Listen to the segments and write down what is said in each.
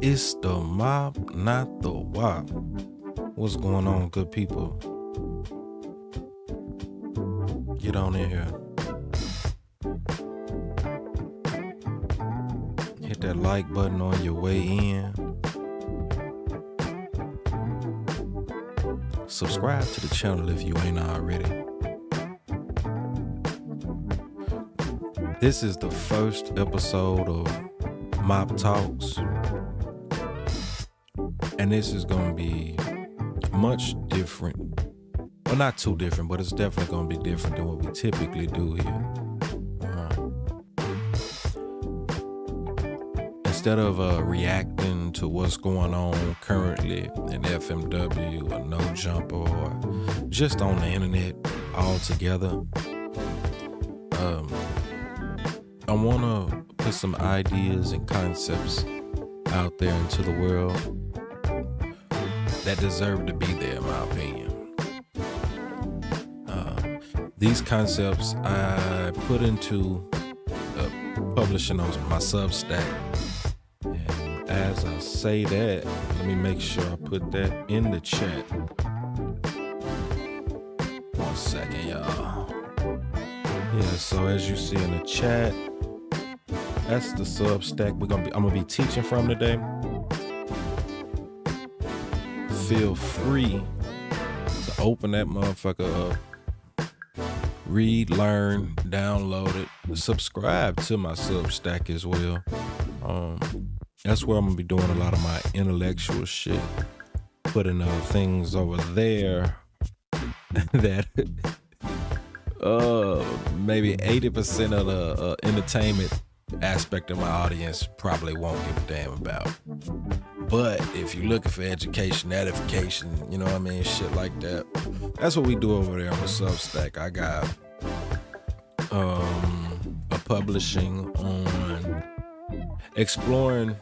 It's the mob, not the wop. What's going on, good people? Get on in here. Hit that like button on your way in. Subscribe to the channel if you ain't already. This is the first episode of Mob Talks. And this is going to be much different. Well, not too different, but it's definitely going to be different than what we typically do here. Instead of reacting to what's going on currently in FMW or nojumper or just on the internet altogether, I want to put some ideas and concepts out there into the world that deserve to be there, in my opinion. These concepts I put into publishing on my Substack. And as I say that, let me make sure I put that in the chat. 1 second, y'all. Yeah, so as you see in the chat, that's the Substack I'm gonna be teaching from today. Feel free to open that motherfucker up, read, learn, download it, subscribe to my Substack as well. That's where I'm gonna be doing a lot of my intellectual shit, putting things over there that maybe 80% of the entertainment aspect of my audience probably won't give a damn about. But if you're looking for education, edification, you know what I mean, shit like that, that's what we do over there on the Substack. I got a publishing on exploring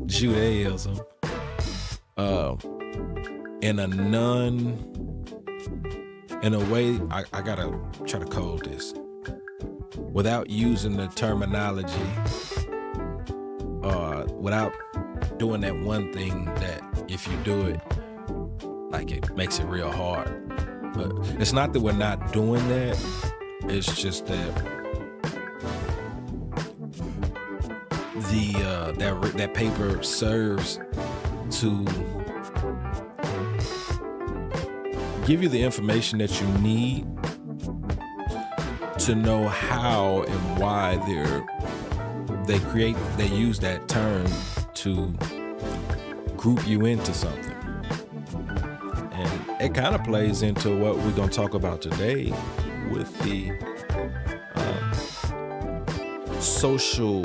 Judaism in a way, I gotta try to code this without using the terminology, without doing that one thing that if you do it, like, it makes it real hard. But it's not that we're not doing that, it's just that that paper serves to give you the information that you need to know how and why they use that term to group you into something. And it kind of plays into what we're going to talk about today with the social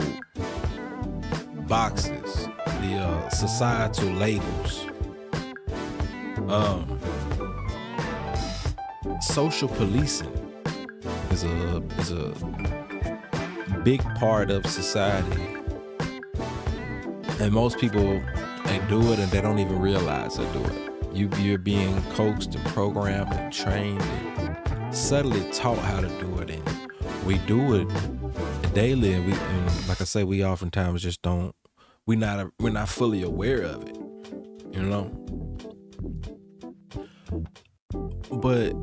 boxes, the societal labels. Social policing is a big part of society, and most people, they do it and they don't even realize they do it. You're being coaxed and programmed and trained and subtly taught how to do it, and we do it daily, and like I say, we oftentimes just don't. We're not fully aware of it, you know. But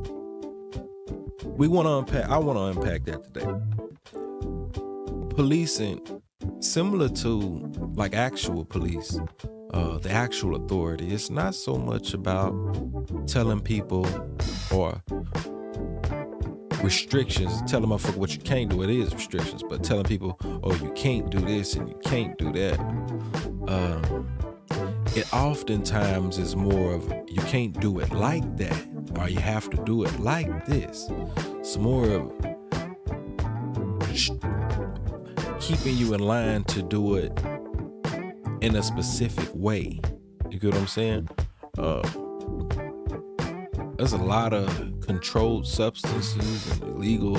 I want to unpack that today. Policing, similar to like actual police, the actual authority, it's not so much about telling people or restrictions, telling motherfucker what you can't do. It is restrictions, but telling people, oh, you can't do this and you can't do that. It oftentimes is more of, you can't do it like that, or you have to do it like this. It's more of keeping you in line to do it in a specific way. You get what I'm saying? There's a lot of controlled substances and illegal,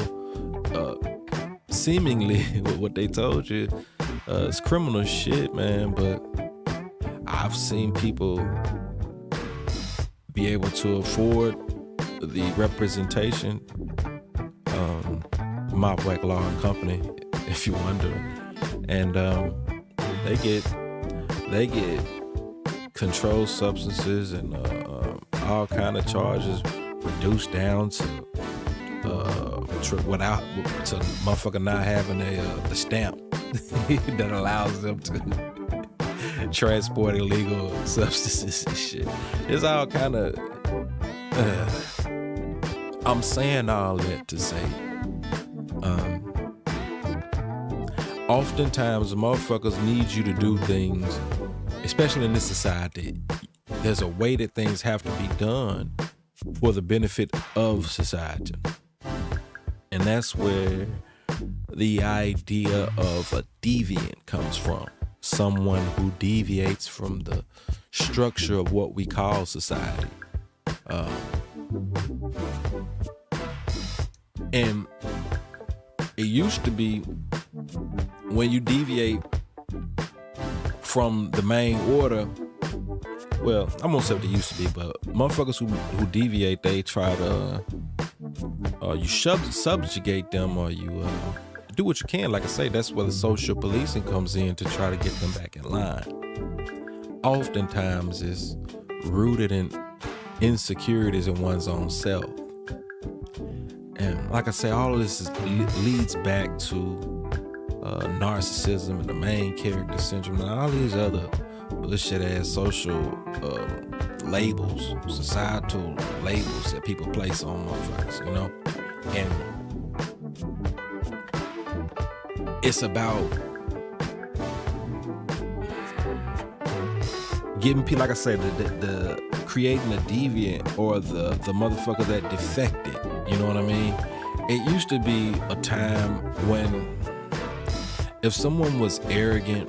seemingly what they told you, it's criminal shit, man. But I've seen people be able to afford the representation, Mopwack Law and Company, if you wonder, and they get they get controlled substances and all kind of charges reduced down to without to motherfucker not having the stamp that allows them to transport illegal substances and shit. It's all kind of. I'm saying all that to say, oftentimes motherfuckers need you to do things, especially in this society. There's a way that things have to be done for the benefit of society. And that's where the idea of a deviant comes from. Someone who deviates from the structure of what we call society. And it used to be when you deviate from the main order, well, I'm gonna say what it used to be, but motherfuckers who deviate, they try to you subjugate them, or you do what you can. Like I say, that's where the social policing comes in to try to get them back in line. Oftentimes it's rooted in insecurities in one's own self. And like I say, all of this leads back to narcissism and the main character syndrome and all these other bullshit ass social labels, societal labels that people place on motherfuckers, you know? And it's about giving people, like I said, the creating a deviant or the motherfucker that defected. You know what I mean? It used to be a time when if someone was arrogant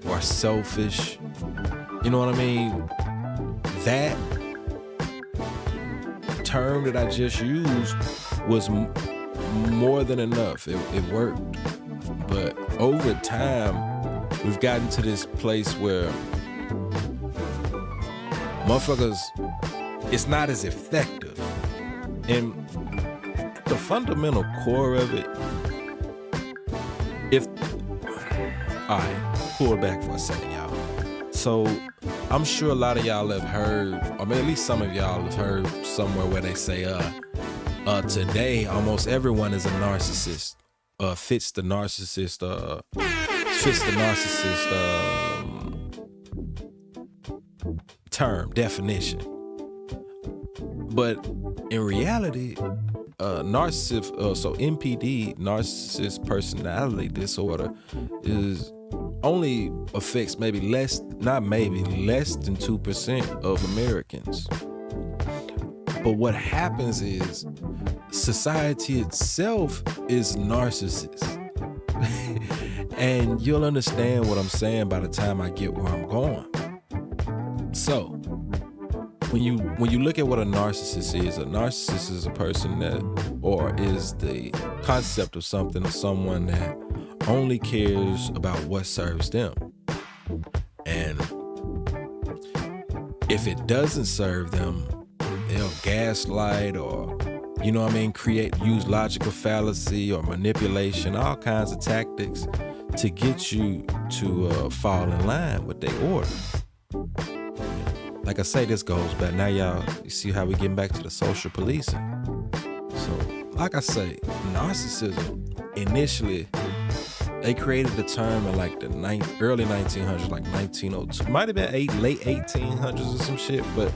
or selfish, you know what I mean? That term that I just used was more than enough. It worked. But over time, we've gotten to this place where motherfuckers, it's not as effective. And the fundamental core of it, all right, pull it back for a second, y'all. So I'm sure a lot of y'all have heard, or maybe at least some of y'all have heard somewhere where they say, today almost everyone is a narcissist, fits the narcissist term, definition. But in reality, so NPD, narcissist personality disorder, only affects less than 2% of Americans. But what happens is society itself is narcissist. And you'll understand what I'm saying by the time I get where I'm going. So when you look at what a narcissist is a person that, or is the concept of someone that only cares about what serves them. And if it doesn't serve them, they'll gaslight or, you know what I mean, use logical fallacy or manipulation, all kinds of tactics to get you to fall in line with their order. Like I say, this goes back. Now you see how we getting back to the social policing. So, like I say, narcissism, initially, they created the term in like the early 1900s, like 1902. Might have been late 1800s or some shit, but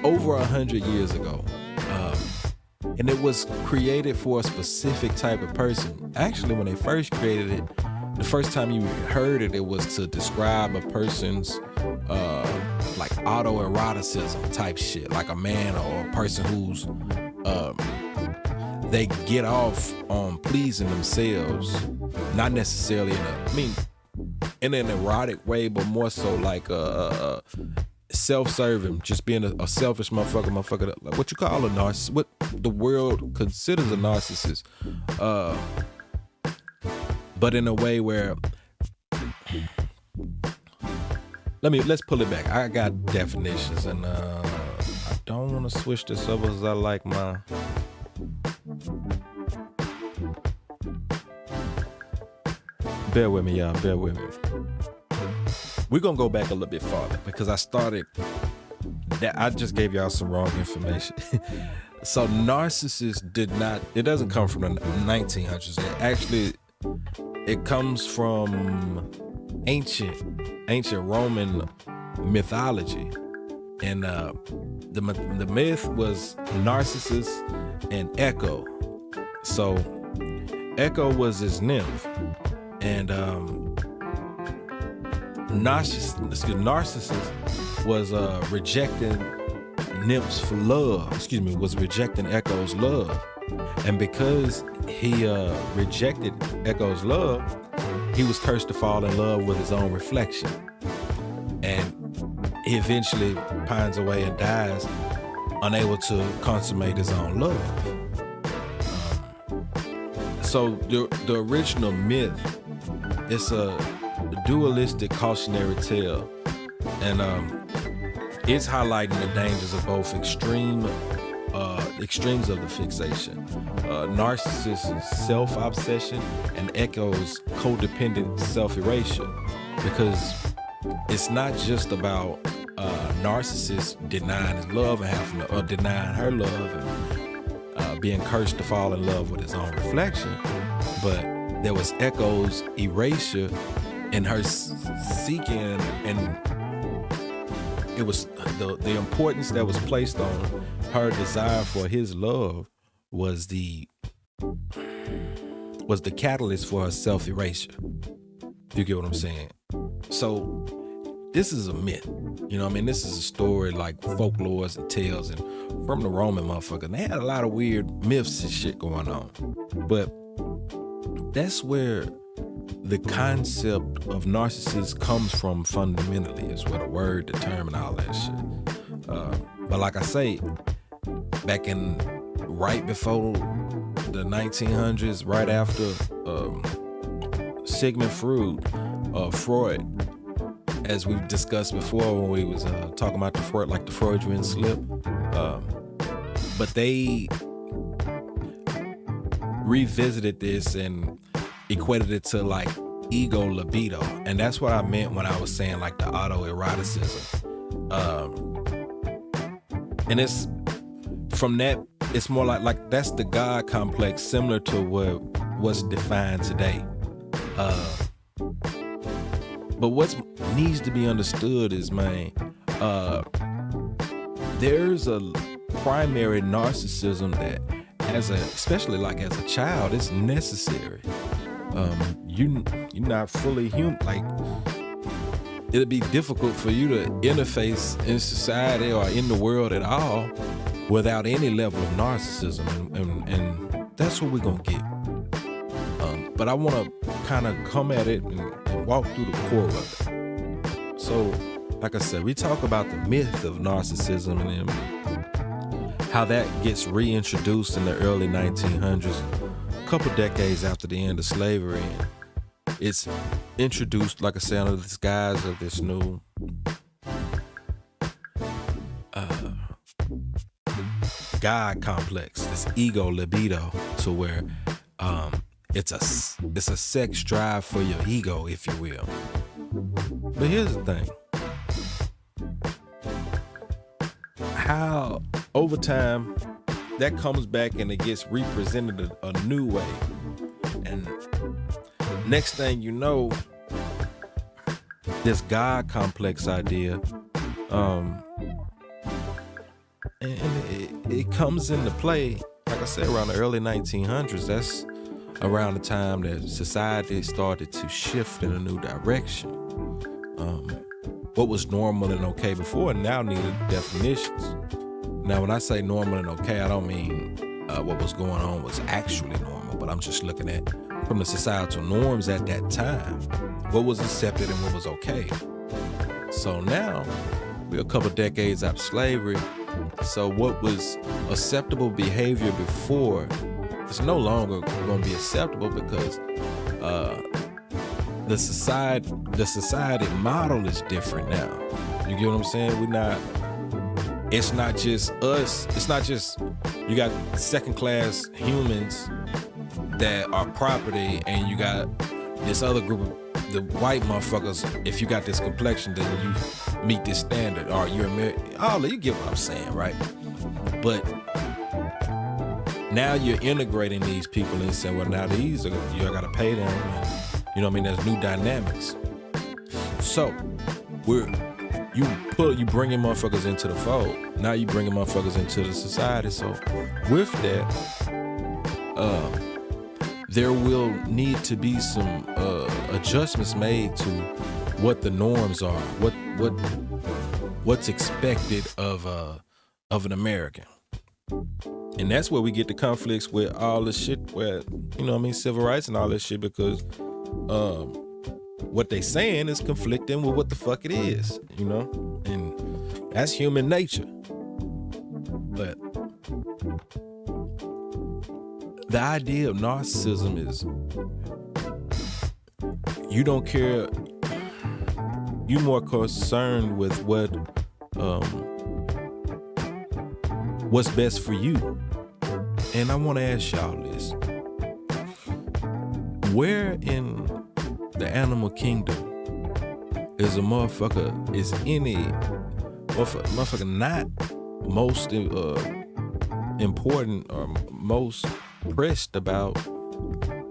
over 100 years ago. And it was created for a specific type of person. Actually, when they first created it, the first time you heard it, it was to describe a person's like autoeroticism type shit, like a man or a person who's they get off on pleasing themselves, not necessarily in an erotic way, but more so like self-serving, just being a selfish motherfucker, like what you call a narcissist, what the world considers a narcissist, but in a way where let's pull it back. I got definitions, and I don't want to switch this up because I like my bear with me, y'all, bear with me. we're gonna go back a little bit farther because I just gave y'all some wrong information. So narcissist it doesn't come from the 1900s. It comes from ancient Roman mythology. And the myth was Narcissus and Echo. So Echo was his nymph, and Narcissus was rejecting nymphs for love. Was rejecting Echo's love, and because he rejected Echo's love, he was cursed to fall in love with his own reflection, and he eventually pines away and dies, unable to consummate his own love. So the original myth, it's a dualistic cautionary tale, and it's highlighting the dangers of both extremes of the fixation. Narcissist's self-obsession and Echo's codependent self-erasure, because it's not just about Narcissist denying his love and denying her love and being cursed to fall in love with his own reflection, but there was Echo's erasure and her seeking, and it was the importance that was placed on her desire for his love was the catalyst for her self-erasure. You get what I'm saying? So this is a myth. You know what I mean? This is a story like folklores and tales and from the Roman motherfucker. And they had a lot of weird myths and shit going on. But that's where the concept of narcissist comes from fundamentally, is where the word, the term, and all that shit. But like I say, back in right before the 1900s, right after Sigmund Freud, as we've discussed before when we was talking about the Freudian slip, but they revisited this and equated it to like ego libido, and that's what I meant when I was saying like the autoeroticism. And it's from that, it's more like that's the God complex, similar to what's defined today. But what needs to be understood is, man, there's a primary narcissism that, especially like as a child, it's necessary. You're not fully human. Like, it'd be difficult for you to interface in society or in the world at all without any level of narcissism, and that's what we're gonna get. But I want to kind of come at it and walk through the core of it. So, like I said, we talk about the myth of narcissism and how that gets reintroduced in the early 1900s, a couple decades after the end of slavery. And it's introduced, like I said, under the disguise of this new God complex, this ego libido, to where it's a sex drive for your ego, if you will. But here's the thing. How over time that comes back and it gets represented a new way. And next thing you know, this God complex idea, and it comes into play, like I said, around the early 1900s. That's around the time that society started to shift in a new direction. What was normal and okay before now needed definitions. Now, when I say normal and okay, I don't mean what was going on was actually normal, but I'm just looking at from the societal norms at that time, what was accepted and what was okay. So now we're a couple decades out of slavery. So what was acceptable behavior before, it's no longer going to be acceptable, because the society model is different now. You get what I'm saying? It's not just us. It's not just, you got second class humans that are property, and you got this other group of the white motherfuckers, if you got this complexion, then you meet this standard, or you're American. Oh, you get what I'm saying, right? But now you're integrating these people and saying, well, now these are, you gotta pay them. And, you know what I mean? There's new dynamics. So you bringing motherfuckers into the fold. Now you bringing motherfuckers into the society. So with that, there will need to be some adjustments made to what the norms are, what's expected of an American. And that's where we get the conflicts with all this shit, where, you know what I mean, civil rights and all this shit, because what they saying is conflicting with what the fuck it is, you know? And that's human nature. But the idea of narcissism is you don't care, you're more concerned with what's best for you. And I want to ask y'all this. Where in the animal kingdom is any motherfucker not most important or most pressed about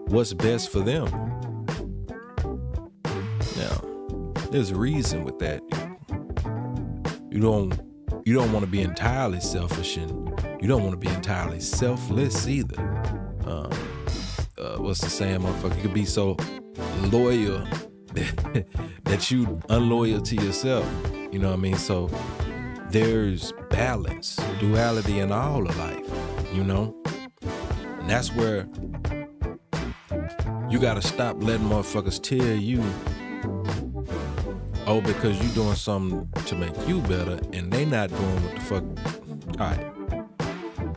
what's best for them? Now, there's a reason with that. You don't want to be entirely selfish, and you don't want to be entirely selfless either. What's the saying, motherfucker? You could be so loyal that you unloyal to yourself. You know what I mean? So there's balance, duality in all of life, you know? And that's where you gotta stop letting motherfuckers tell you, oh, because you doing something to make you better, and they not doing what the fuck, all right.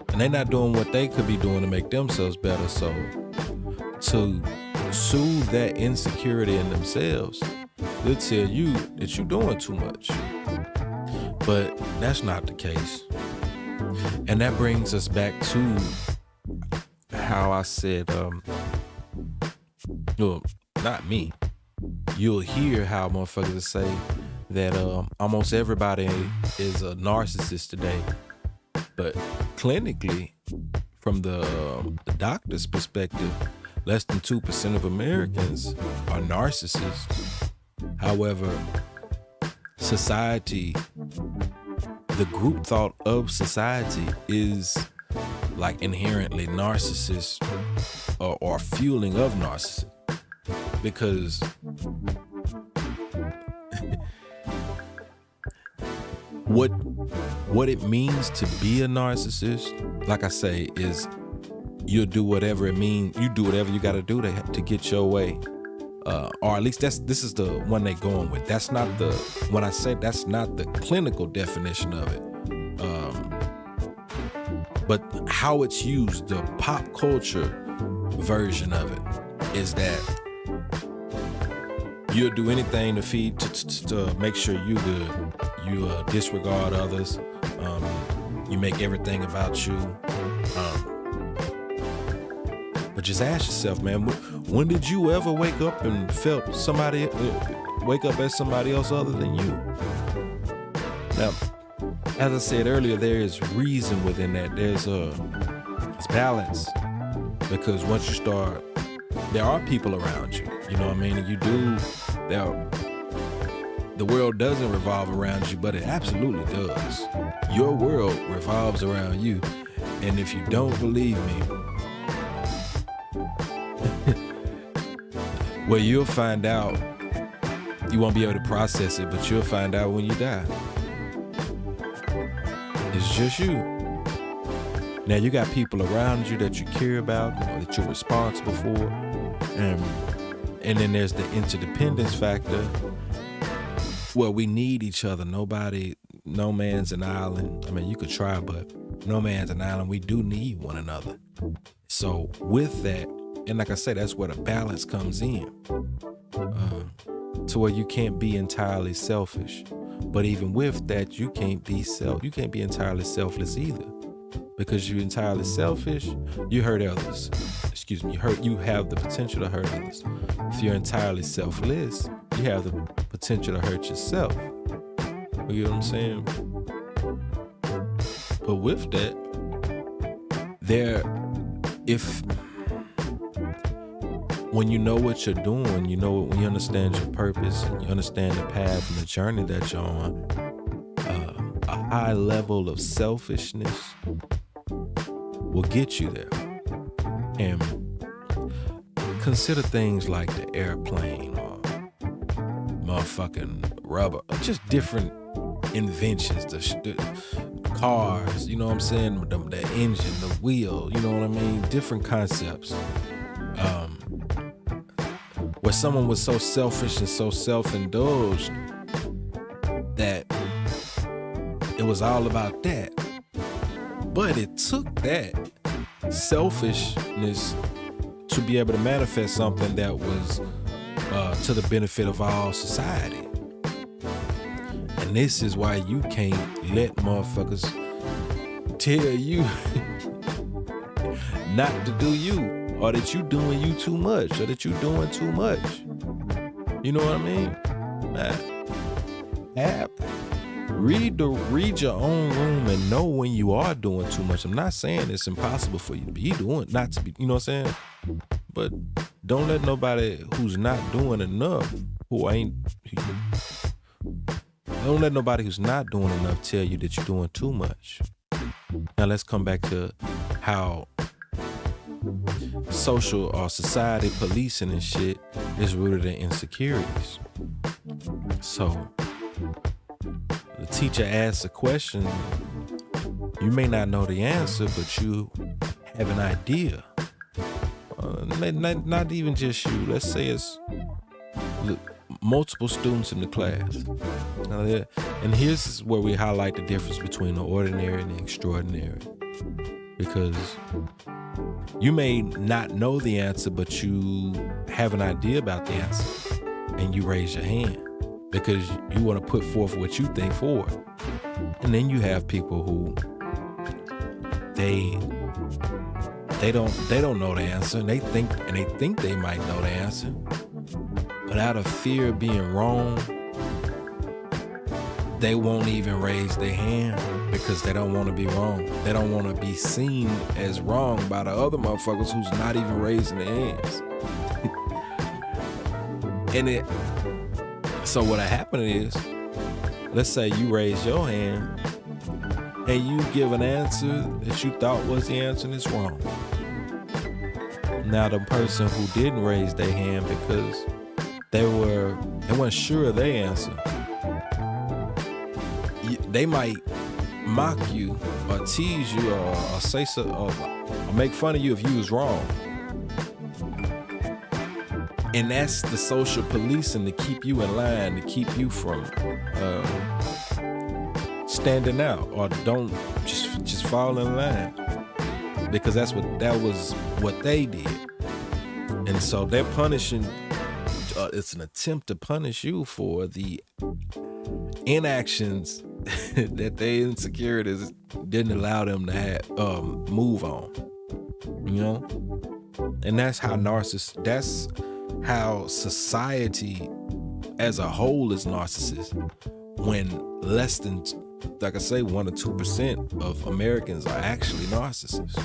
And they not doing what they could be doing to make themselves better. So to soothe that insecurity in themselves, they'll tell you that you're doing too much. But that's not the case. And that brings us back to how I said, well, not me. You'll hear how motherfuckers say that almost everybody is a narcissist today. But clinically, from the doctor's perspective, less than 2% of Americans are narcissists. However, society, the group thought of society is like inherently narcissist or fueling of narcissism. Because what it means to be a narcissist, like I say, is you'll do whatever it means. You do whatever you got to do to get your way, or at least this is the one they going with. That's not when I say that's not the clinical definition of it, but how it's used, the pop culture version of it is that you'll do anything to make sure you good. You disregard others. You make everything about you. But just ask yourself, man, when did you ever wake up and felt wake up as somebody else other than you? Now, as I said earlier, there is reason within that. There's balance, because once you start, there are people around you. You know what I mean? The world doesn't revolve around you, but it absolutely does. Your world revolves around you. And if you don't believe me, well, you'll find out. You won't be able to process it, but you'll find out when you die. It's just you. Now, you got people around you that you care about, or that you're responsible for. And then there's the interdependence factor. Well, we need each other. No man's an island. I mean, you could try, but no man's an island. We do need one another. So with that, and like I said, that's where the balance comes in, to where you can't be entirely selfish. But even with that, you can't be entirely selfless either, because you're entirely selfish, you hurt others. you have the potential to hurt others. If you're entirely selfless, you have the potential to hurt yourself. You know what I'm saying? But with that, when you know what you're doing, when you understand your purpose and you understand the path and the journey that you're on, a high level of selfishness will get you there. And consider things like the airplane or motherfucking rubber, just different inventions, the cars, you know what I'm saying, the engine, the wheel, you know what I mean, different concepts. Where someone was so selfish and so self-indulged that it was all about that. But it took that selfishness to be able to manifest something that was to the benefit of all society. And this is why you can't let motherfuckers tell you not to do you, or that you doing you too much, or that you doing too much. You know what I mean? Read your own room and know when you are doing too much. I'm not saying it's impossible for you to be doing, not to be, you know what I'm saying? But don't let nobody who's not doing enough, don't let nobody who's not doing enough tell you that you're doing too much. Now let's come back to how social or society policing and shit is rooted in insecurities. So the teacher asks a question, you may not know the answer, but you have an idea. Not even just you. Let's say it's multiple students in the class. And here's where we highlight the difference between the ordinary and the extraordinary. Because you may not know the answer, but you have an idea about the answer, and you raise your hand because you want to put forth what you think forward. And then you have people who they don't know the answer, and they think they might know the answer, but out of fear of being wrong, they won't even raise their hand because they don't want to be wrong. They don't want to be seen as wrong by the other motherfuckers who's not even raising their hands. So what happened is, let's say you raise your hand and you give an answer that you thought was the answer and it's wrong. Now the person who didn't raise their hand because they weren't sure of their answer, they might mock you or tease you or say so, or make fun of you if you was wrong. And that's the social policing to keep you in line, to keep you from standing out, or don't just fall in line, because that was what they did. And so they're punishing. It's an attempt to punish you for the inactions that their insecurities didn't allow them to have move on. You know, and that's how society as a whole is narcissist. When less than, like I say, 1 or 2% of Americans are actually narcissists.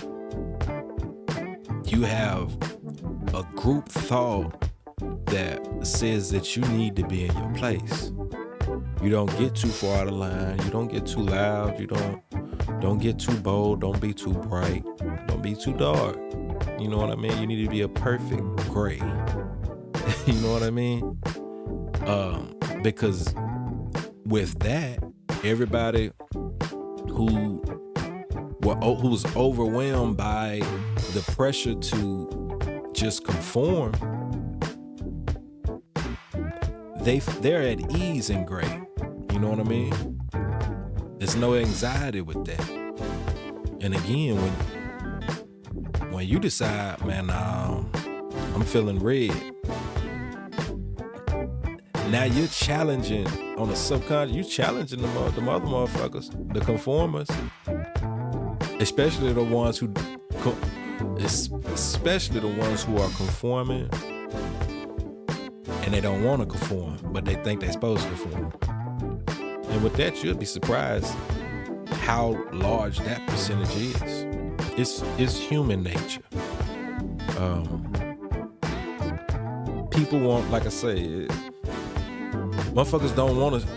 You have a group thought that says that you need to be in your place. You don't get too far out of line. You don't get too loud. You don't get too bold. Don't be too bright. Don't be too dark. You know what I mean? You need to be a perfect gray. You know what I mean? Because with that, everybody who's overwhelmed by the pressure to just conform, they're at ease in gray. You know what I mean? There's no anxiety with that. And again, when you decide, man, I'm feeling red, now you're challenging on a subconscious, you challenging the other motherfuckers, the conformers, especially the ones who especially the ones who are conforming and they don't want to conform, but they think they're supposed to conform. And with that, you'll be surprised how large that percentage is. It's human nature. People want, like I say, motherfuckers don't want to.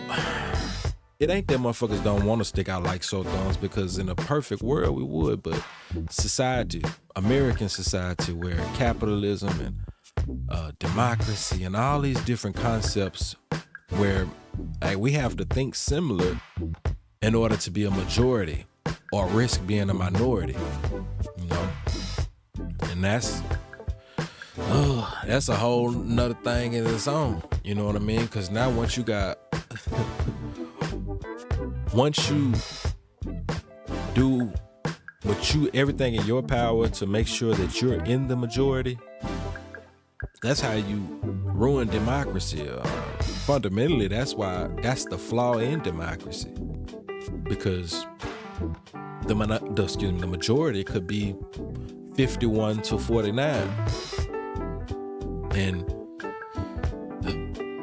It ain't that motherfuckers don't want to stick out like sore thumbs, because in a perfect world we would, but society, American society, where capitalism and democracy and all these different concepts where we have to think similar in order to be a majority or risk being a minority, you know? And that's a whole nother thing in its own, you know what I mean? Because now once you do everything in your power to make sure that you're in the majority, that's how you ruin democracy. Fundamentally, that's the flaw in democracy, because the majority could be 51 to 49, and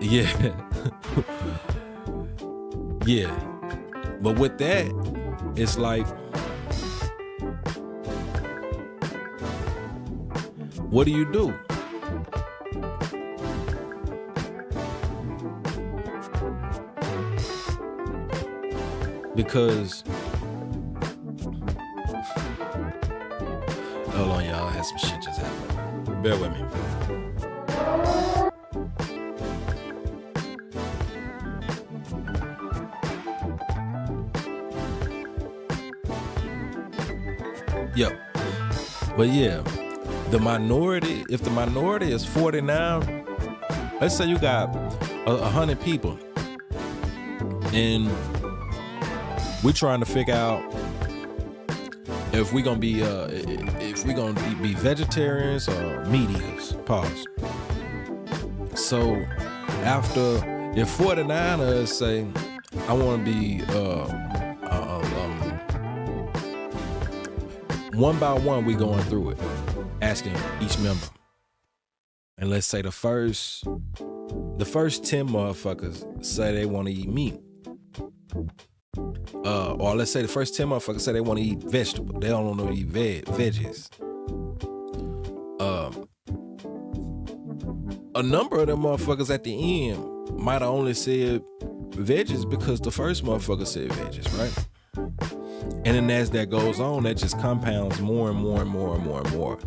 yeah. But with that, it's like, what do you do? Because, hold on, y'all, I had some shit just happen. Bear with me. Yep. But yeah, if the minority is 49, let's say you got 100 people, and we're trying to figure out if we're gonna be vegetarians or meat eaters. Pause. So if 49 of us say, I want to be one by one, we going through it, asking each member. And let's say the first 10 motherfuckers say they want to eat meat. Or let's say the first 10 motherfuckers say they want to eat vegetables. They don't want to eat veggies. A number of them motherfuckers at the end might have only said veggies because the first motherfucker said veggies, right? And then as that goes on, that just compounds more and more and more and more and more.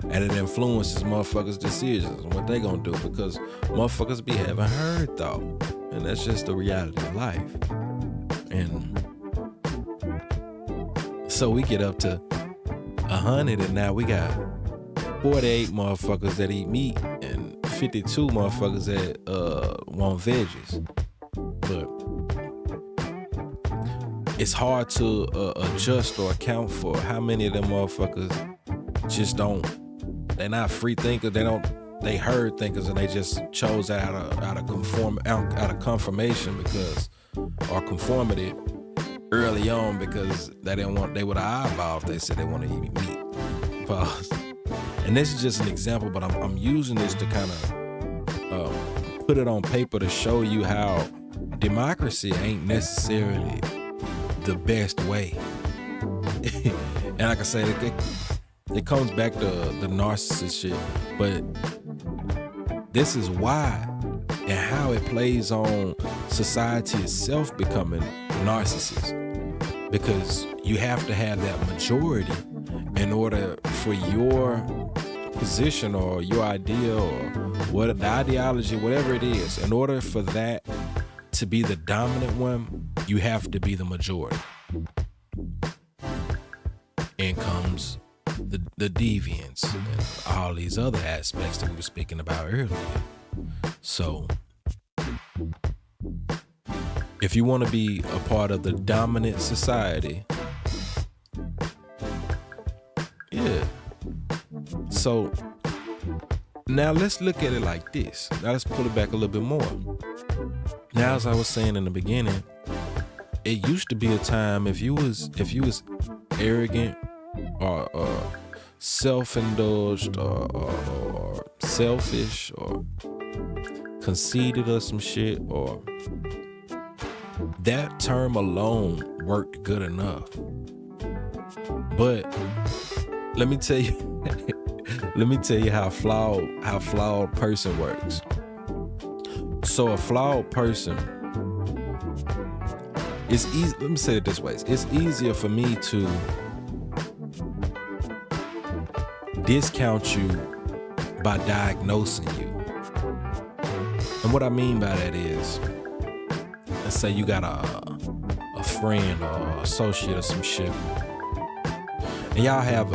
And it influences motherfuckers' decisions and what they gonna do, because motherfuckers be having herd thought. And that's just the reality of life. And so we get up to 100, and now we got 48 motherfuckers that eat meat and 52 motherfuckers that want veggies. But it's hard to adjust or account for how many of them motherfuckers just they're not free thinkers. They herd thinkers, and they just chose out of confirmation or conformity early on, because they would have eyeball if they said they want to eat meat. Pause. And this is just an example, but I'm using this to kind of put it on paper to show you how democracy ain't necessarily the best way. And like I said, it comes back to the narcissist shit, but this is why and how it plays on society itself becoming narcissist, because you have to have that majority in order for your position or your idea or the ideology, whatever it is, in order for that to be the dominant one, you have to be the majority. And comes the deviance and all these other aspects that we were speaking about earlier. So if you want to be a part of the dominant society, yeah. So now let's look at it like this. Now let's pull it back a little bit more. Now, as I was saying in the beginning, it used to be a time if you was arrogant or self-indulged or selfish or conceited or some shit, or that term alone worked good enough. But let me tell you, how flawed person works. So a flawed person, it's easy. Let me say it this way: it's easier for me to discount you by diagnosing you. And what I mean by that is, let's say you got a friend or associate or some shit, and y'all have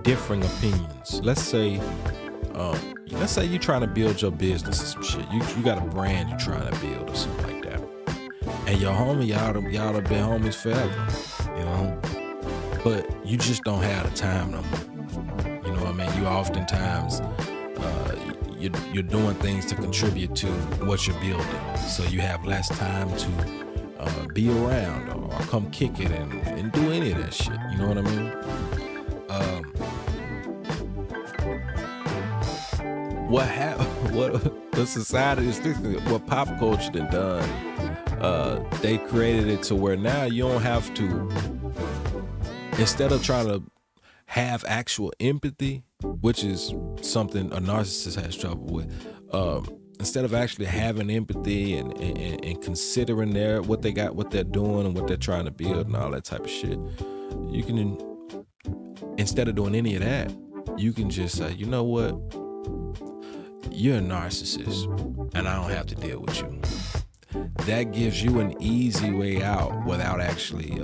differing opinions. Let's say you're trying to build your business or some shit. You got a brand you're trying to build or something like that. And your homie, y'all have been homies forever, you know? But you just don't have the time no more. You know what I mean? You oftentimes, you're doing things to contribute to what you're building. So you have less time to be around or come kick it and do any of that shit. You know what I mean? What the society is thinking, what pop culture done, they created it to where now you don't have to, instead of trying to have actual empathy, which is something a narcissist has trouble with, instead of actually having empathy and considering what they're doing and what they're trying to build and all that type of shit, you can, instead of doing any of that, you can just say, you know what? You're a narcissist and I don't have to deal with you. That gives you an easy way out without actually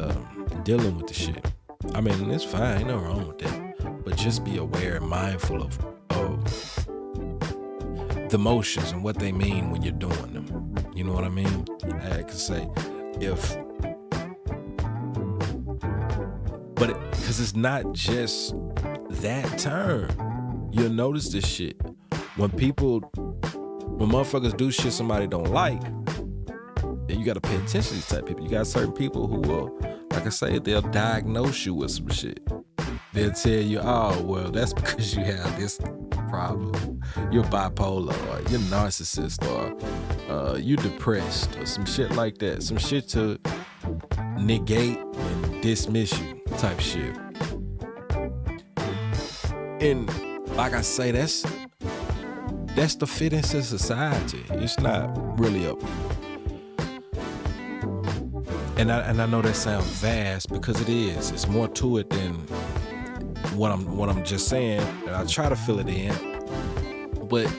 dealing with the shit. I mean, it's fine, ain't no wrong with that. But just be aware and mindful of the motions and what they mean when you're doing them. You know what I mean? I could say, because it's not just that term. You'll notice this shit. When motherfuckers do shit somebody don't like, then you gotta pay attention to these type of people. You got certain people who will, like I say, they'll diagnose you with some shit. They'll tell you, oh, well, that's because you have this problem. You're bipolar, or you're narcissist, or you're depressed, or some shit like that. Some shit to negate and dismiss you type shit. And like I say, that's the fit into society. It's not really up. And I know that sounds vast because it is. It's more to it than what I'm just saying. And I try to fill it in. But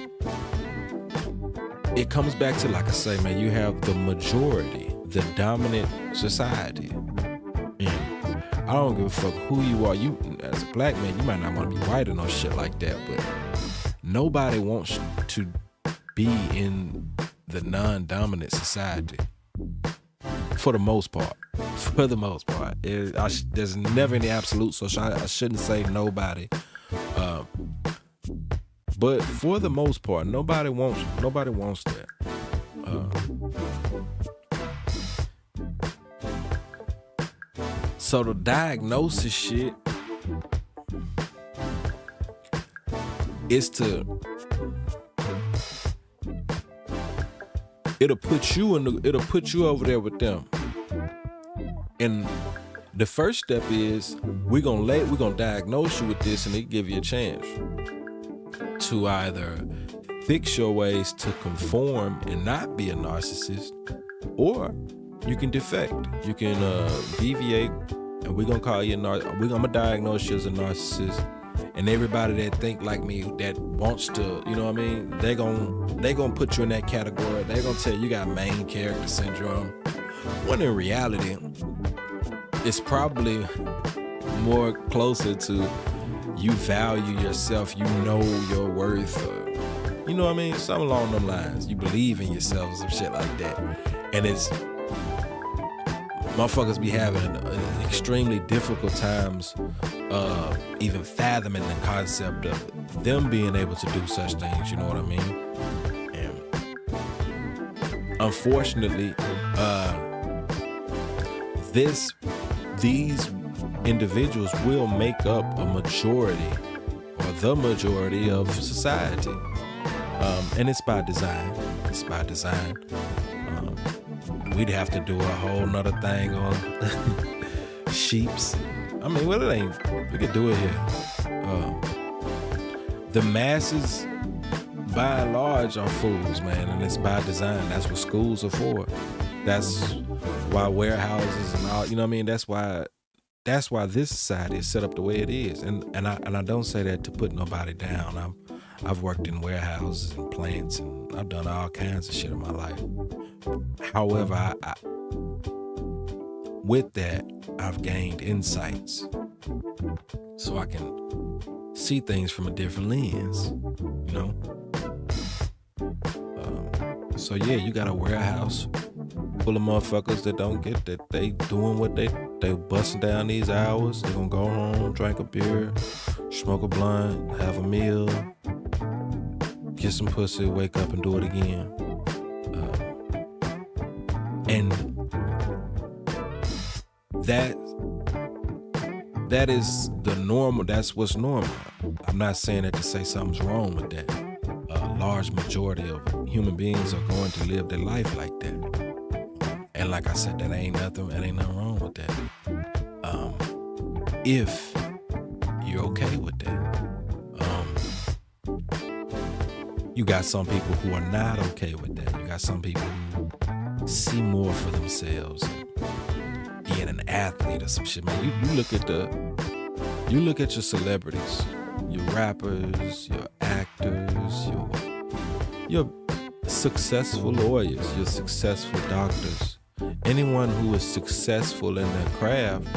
it comes back to, like I say, man, you have the majority, the dominant society. And I don't give a fuck who you are. You, as a black man, you might not want to be white or no shit like that, but nobody wants to be in the non-dominant society. For the most part. There's never any absolute, so I shouldn't say nobody. But for the most part, nobody wants that. So the diagnosis shit is it'll put you over there with them. And the first step is we're gonna diagnose you with this, and they give you a chance to either fix your ways to conform and not be a narcissist, or you can defect. You can deviate, and we're gonna call you I'm gonna diagnose you as a narcissist. And everybody that think like me, that wants to, you know what I mean? They gonna put you in that category. They gonna tell you got main character syndrome. When in reality, it's probably more closer to you value yourself, you know your worth, you know what I mean? Something along them lines. You believe in yourself, some shit like that. And it's motherfuckers be having extremely difficult times even fathoming the concept of them being able to do such things, you know what I mean? And unfortunately, these individuals will make up a majority or the majority of society. And it's by design. It's by design. We'd have to do a whole nother thing on sheeps. I mean, well, it ain't. We could do it here. The masses, by and large, are fools, man, and it's by design. That's what schools are for. That's why warehouses and all. You know what I mean? That's why this society is set up the way it is. And I don't say that to put nobody down. I've worked in warehouses and plants, and I've done all kinds of shit in my life. However, with that, I've gained insights, so I can see things from a different lens, you know? So yeah, you got a warehouse full of motherfuckers that don't get that they doing what they busting down these hours. They gonna go home, drink a beer, smoke a blunt, have a meal, get some pussy, wake up and do it again. And that is the normal. That's what's normal. I'm not saying that to say something's wrong with that. A large majority of human beings are going to live their life like that. And like I said, that ain't nothing wrong with that. If you're okay with that. You got some people who are not okay with that. You got some people who see more for themselves, being an athlete or some shit, man. You look at your celebrities, your rappers, your actors, your successful lawyers, your successful doctors, anyone who is successful in their craft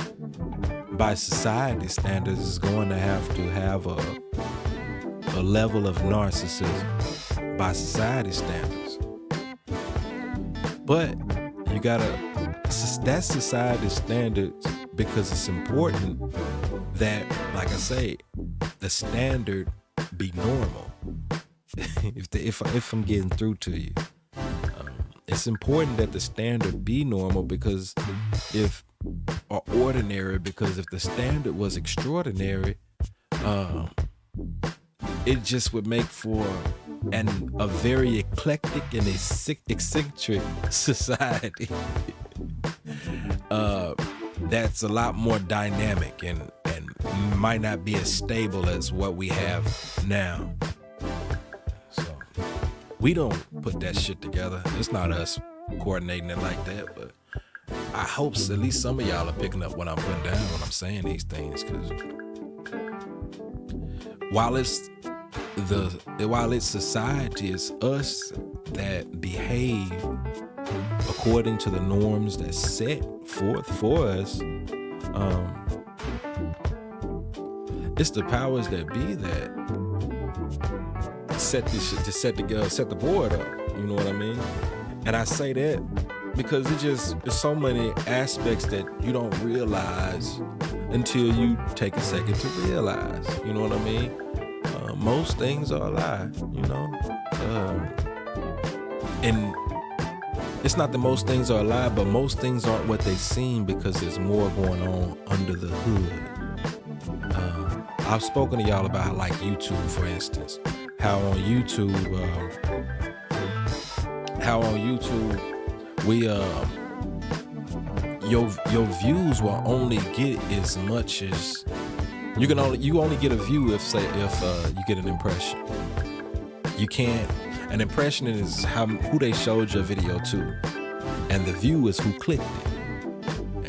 by society standards is going to have a level of narcissism by society standards. But you gotta, that's society standards because it's important that, like I say, the standard be normal. if I'm getting through to you, it's important that the standard be normal because if the standard was extraordinary, it just would make for a very eclectic and eccentric society that's a lot more dynamic and might not be as stable as what we have now. So we don't put that shit together. It's not us coordinating it like that, but I hope at least some of y'all are picking up what I'm putting down when I'm saying these things, because while it's society, it's us that behave according to the norms that's set forth for us. It's the powers that be that set this shit, to set the board up. You know what I mean? And I say that because there's so many aspects that you don't realize until you take a second to realize. You know what I mean? Most things are a lie, you know? And it's not that most things are a lie, but most things aren't what they seem because there's more going on under the hood. I've spoken to y'all about like YouTube, for instance, how on YouTube we your views will only get as much as you only get a view if you get an impression. You can't. An impression is who they showed your video to, and the view is who clicked it.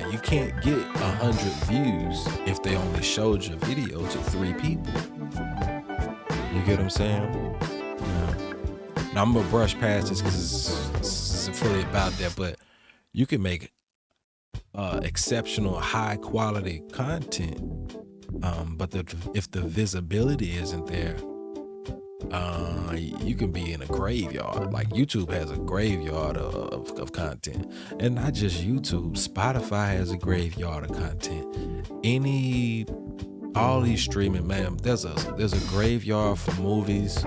And you can't get 100 views if they only showed your video to 3 people. You get what I'm saying? Yeah. Now I'm gonna brush past this because it's really about that, but you can make exceptional, high quality content, but if the visibility isn't there, you can be in a graveyard. Like YouTube has a graveyard of content, and not just YouTube. Spotify has a graveyard of content. All these streaming, man, there's a graveyard for movies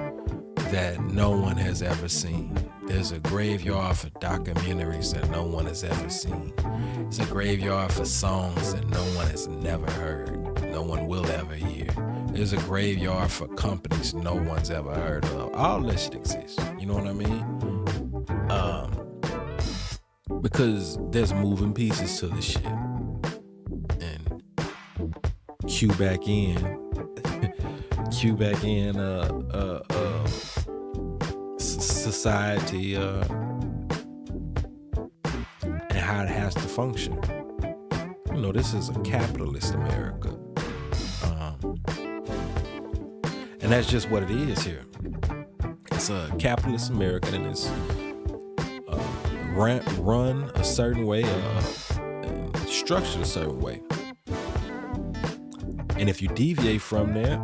that no one has ever seen. There's a graveyard for documentaries that no one has ever seen. It's a graveyard for songs that no one has never heard, no one will ever hear. There's a graveyard for companies no one's ever heard of. All that shit exists. You know what I mean? Because there's moving pieces to the shit. And cue back in society and how it has to function. You know, this is a capitalist America. And that's just what it is here. It's a capitalist America, and it's run a certain way, structured a certain way. And if you deviate from there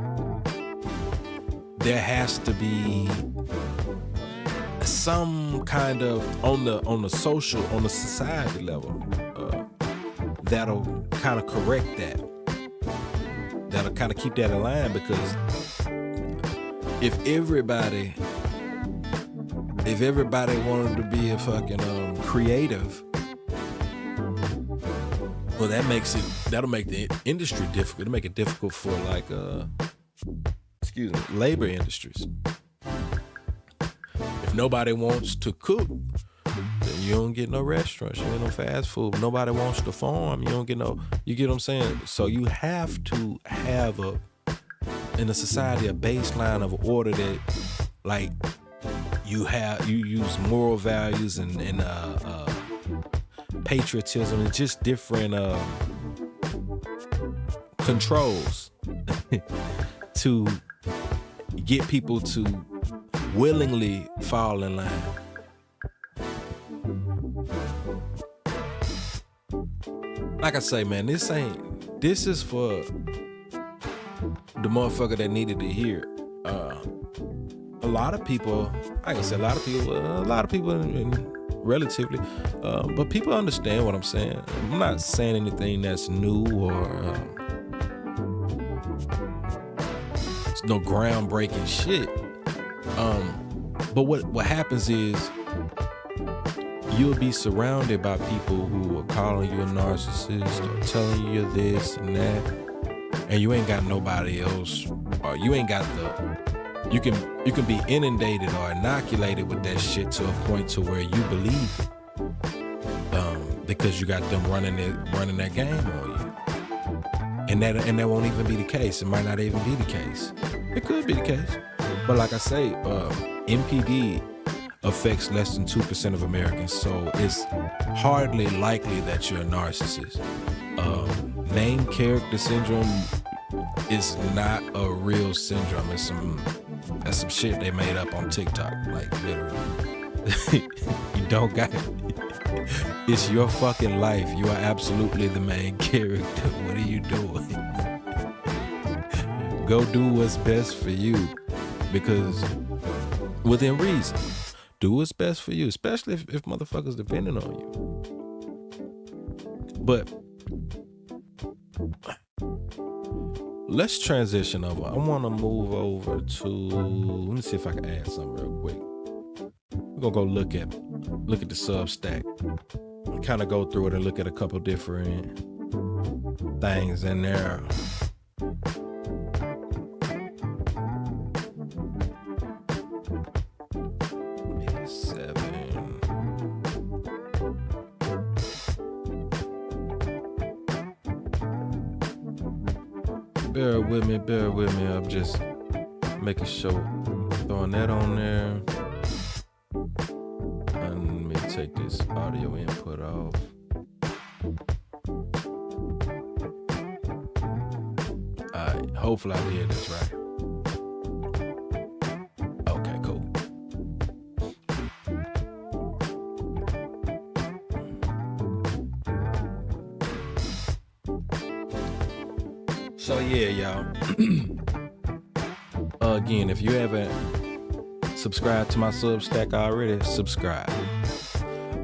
has to be some kind of on the social, on the society level, that'll kind of correct that. That'll kind of keep that in line, because if everybody wanted to be a fucking creative, well, that'll make the industry difficult. It'll make it difficult for like labor industries. If nobody wants to cook, then you don't get no restaurants, you ain't no fast food. Nobody wants to farm, you don't get no, you get what I'm saying? So you have to have in a society a baseline of order that, like, you use moral values and patriotism, and just different controls to get people to willingly fall in line. Like I say, man, this is for the motherfucker that needed to hear. A lot of people, like I said, a lot of people relatively, but people understand what I'm saying. I'm not saying anything that's new or it's no groundbreaking shit. But what happens is you'll be surrounded by people who are calling you a narcissist or telling you you're this and that, and you ain't got nobody else, or you ain't got you can be inundated or inoculated with that shit to a point to where you believe it, because you got them running that game on you, and that won't even be the case. It might not even be the case. It could be the case, but like I say, MPD affects less than 2% of Americans, so it's hardly likely that you're a narcissist. Named character syndrome is not a real syndrome. That's some shit they made up on TikTok, like literally. You don't got it. It's your fucking life. You are absolutely the main character. What are you doing? Go do what's best for you, because within reason, do what's best for you, especially if motherfuckers depending on you. But let's transition over. I want to move over to, let me see if I can add something real quick. We're gonna go look at the Substack, kind of go through it and look at a couple different things in there. Bear with me. I'm just making sure, throwing that on there. And let me take this audio input off. Alright, hopefully I did this right. Okay, cool. So yeah, y'all. Again, if you haven't subscribed to my Substack already, subscribe.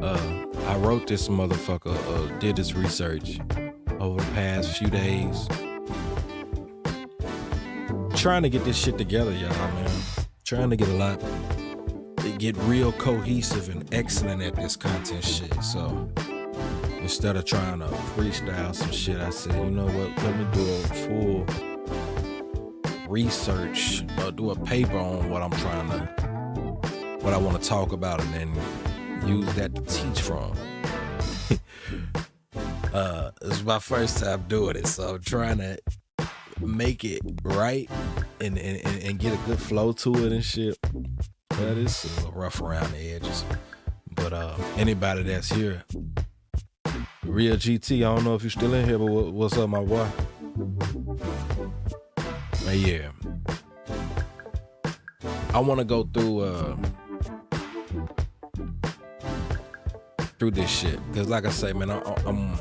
I wrote this motherfucker, did this research over the past few days. Trying to get this shit together, y'all, man. Trying to get get real cohesive and excellent at this content shit. So instead of trying to freestyle some shit, I said, you know what, let me do a full research or do a paper on what I want to talk about, and then use that to teach from. This is my first time doing it, so I'm trying to make it right and get a good flow to it and shit. But it's a little rough around the edges. But anybody that's here, Real GT, I don't know if you're still in here, but what's up, my boy? But yeah, I want to go through this shit, because like I say, man, I'm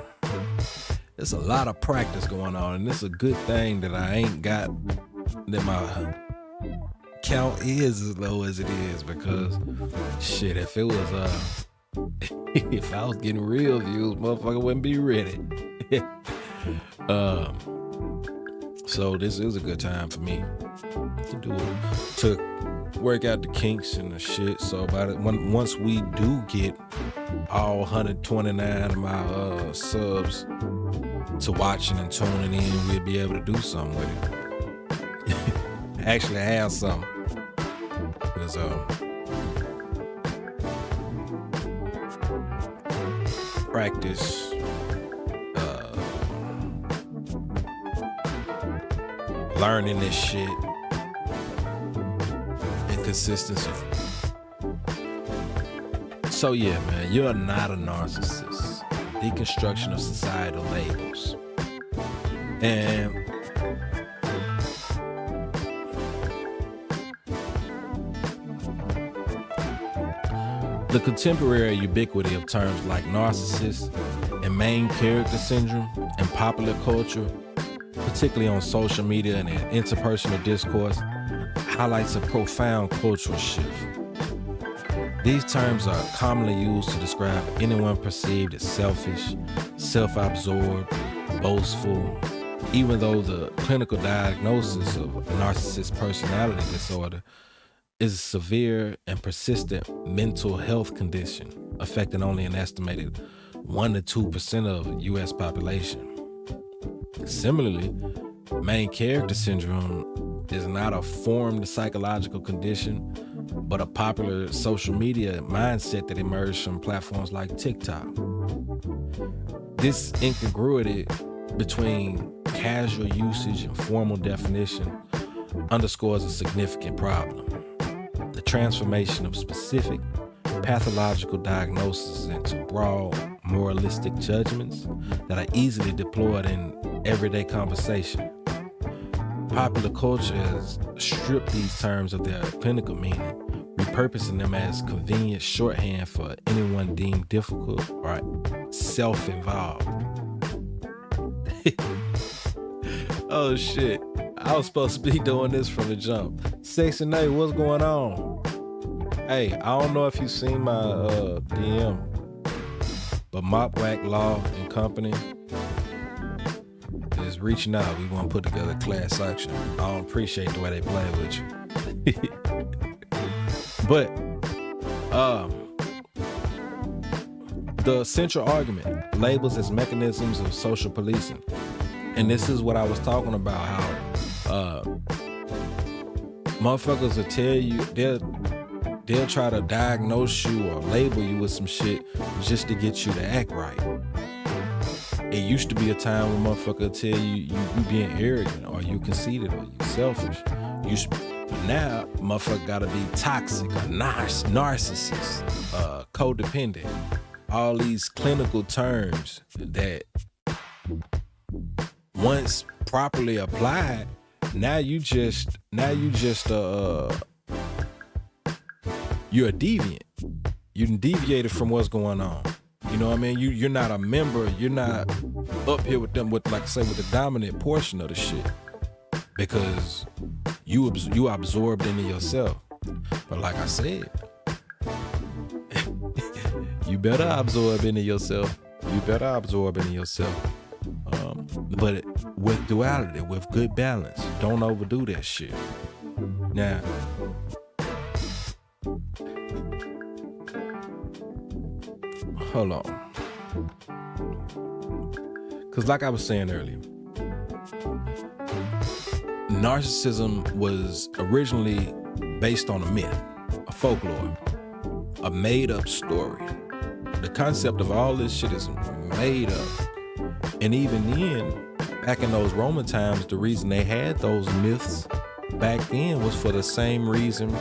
there's a lot of practice going on, and it's a good thing that I ain't got, that my count is as low as it is, because shit, if it was if I was getting real views, motherfucker wouldn't be ready. So this is a good time for me to do it, to work out the kinks and the shit. So once we do get all 129 of my subs to watching and tuning in, we'll be able to do something with it. Actually have something. Because practice, learning this shit, and consistency. So yeah, man, you're not a narcissist. Deconstruction of societal labels. And the contemporary ubiquity of terms like narcissist and main character syndrome in popular culture, particularly on social media and in interpersonal discourse, highlights a profound cultural shift. These terms are commonly used to describe anyone perceived as selfish, self-absorbed, boastful, even though the clinical diagnosis of narcissist personality disorder is a severe and persistent mental health condition affecting only an estimated 1 to 2% of the U.S. population. Similarly, main character syndrome is not a formed psychological condition, but a popular social media mindset that emerged from platforms like TikTok. This incongruity between casual usage and formal definition underscores a significant problem: the transformation of specific pathological diagnoses into broad moralistic judgments that are easily deployed in everyday conversation. Popular culture has stripped these terms of their clinical meaning, repurposing them as convenient shorthand for anyone deemed difficult or self-involved. Oh shit, I was supposed to be doing this from the jump. Section 8, what's going on? Hey, I don't know if you've seen my DM, but Mopwack Law and Company is reaching out. We want to put together a class action. I don't appreciate the way they play with you. But the central argument, labels as mechanisms of social policing. And this is what I was talking about, how motherfuckers will tell you, they'll try to diagnose you or label you with some shit just to get you to act right. It used to be a time when motherfucker would tell you being arrogant, or you conceited, or you selfish. Now, motherfucker gotta be toxic, or narcissist, codependent. All these clinical terms that once properly applied, now you just you're a deviant. You deviated from what's going on. You know what I mean? You're not a member. You're not up here with them with, like I say, with the dominant portion of the shit, because you absorbed into yourself. But like I said, you better absorb into yourself. But with duality, with good balance. Don't overdo that shit. Now, hold on. Because like I was saying earlier, narcissism was originally based on a myth, a folklore, a made-up story. The concept of all this shit is made up. And even then, back in those Roman times, the reason they had those myths back then was for the same reason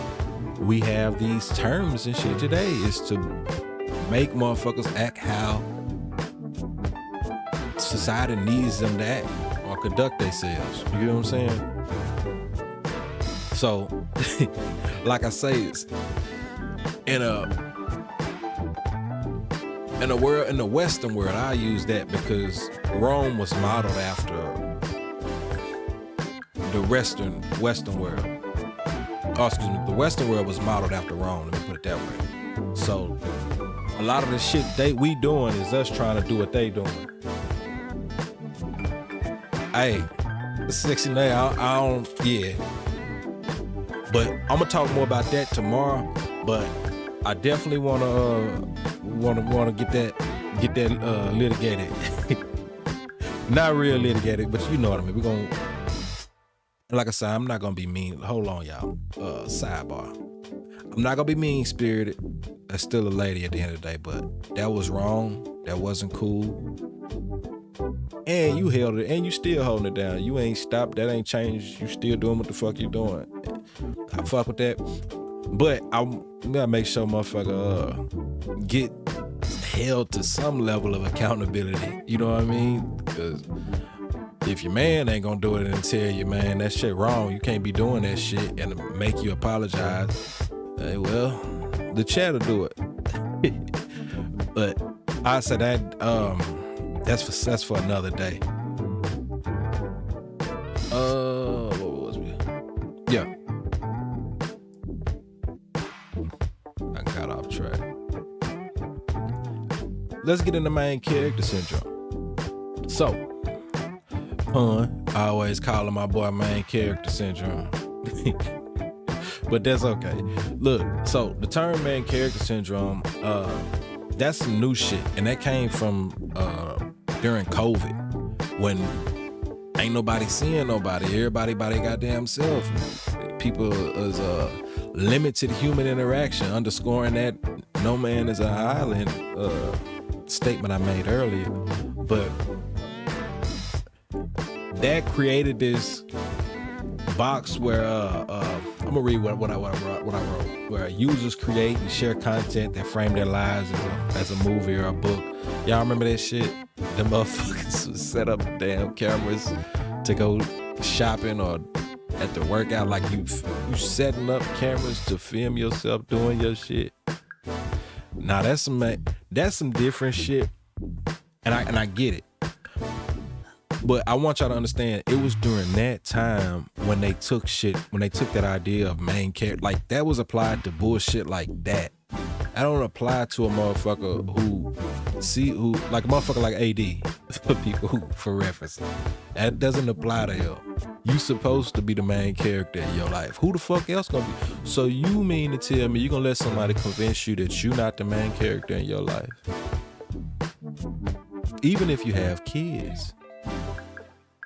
we have these terms and shit today, is to make motherfuckers act how society needs them to act or conduct themselves. You know what I'm saying? So, like I say, it's in the Western world, I use that because Rome was modeled after the Western world. Oh, excuse me, the Western world was modeled after Rome, let me put it that way. So, a lot of the shit we doing is us trying to do what they doing. Hey, 69, I don't, yeah. But I'm gonna talk more about that tomorrow. But I definitely wanna get that litigated. Not real litigated, but you know what I mean. We're gonna, like I said, I'm not gonna be mean. Hold on, y'all. Sidebar. I'm not gonna be mean spirited. That's still a lady at the end of the day, but that was wrong. That wasn't cool. And you held it, and you still holding it down. You ain't stopped. That ain't changed. You still doing what the fuck you doing. I fuck with that. But I gotta make sure motherfucker get held to some level of accountability. You know what I mean? Because if your man ain't gonna do it and tell you, man, that shit wrong, you can't be doing that shit, and make you apologize, hey, well, the chat will do it. But I said that that's for another day. What was we? Yeah. I got off track. Let's get into main character syndrome. So, I always call my boy main character syndrome. But that's okay. Look, so the term main character syndrome, that's some new shit. And that came from during COVID, when ain't nobody seeing nobody. Everybody by their goddamn self. People is limited human interaction, underscoring that no man is an island statement I made earlier. But that created this box where I'm gonna read what I wrote, where users create and share content that frame their lives as a movie or a book. Y'all remember that shit? Them motherfuckers would set up damn cameras to go shopping or at the workout, like you setting up cameras to film yourself doing your shit. Now that's some different shit, and I get it. But I want y'all to understand, it was during that time when they took that idea of main character, like that was applied to bullshit like that. I don't apply to a motherfucker like a motherfucker like AD, for people for reference. That doesn't apply to him. You supposed to be the main character in your life. Who the fuck else gonna be? So you mean to tell me you gonna let somebody convince you that you're not the main character in your life? Even if you have kids.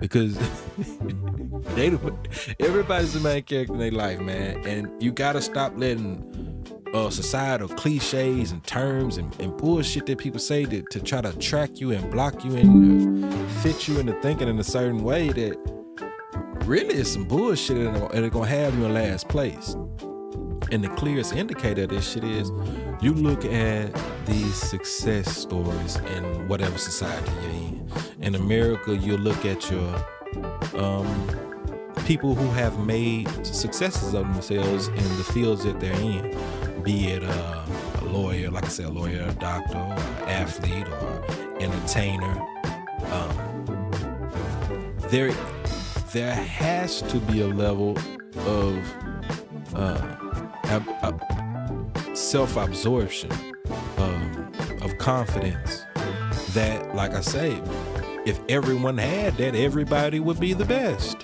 Because everybody's the main character in their life, man. And you gotta stop letting societal cliches and terms and bullshit that people say to try to track you and block you and fit you into thinking in a certain way that really is some bullshit and it's gonna have you in last place. And the clearest indicator of this shit is you look at these success stories in whatever society you're in. In America, you look at your people who have made successes of themselves in the fields that they're in, be it a lawyer, like I said, a lawyer, a doctor, or an athlete, or entertainer. There has to be a level of self-absorption, of confidence that, like I say, if everyone had that, everybody would be the best.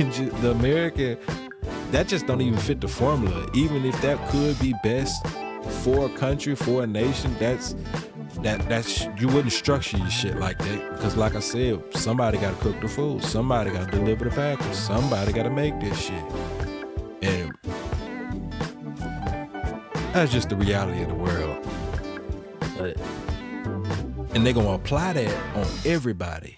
The American, that just don't even fit the formula. Even if that could be best for a country, for a nation, that's you wouldn't structure your shit like that, because like I said, somebody got to cook the food, somebody got to deliver the package, somebody got to make this shit, and that's just the reality of the world. And they're gonna apply that on everybody.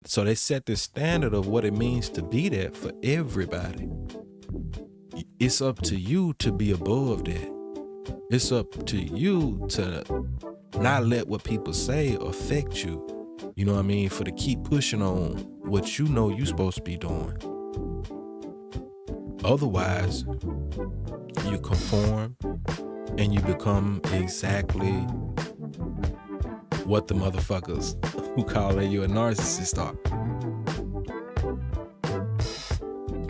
So they set the standard of what it means to be that for everybody. It's up to you to be above that. It's up to you to not let what people say affect you. You know what I mean? For to keep pushing on what you know you're supposed to be doing. Otherwise, you conform and you become exactly what the motherfuckers who call you a narcissist are.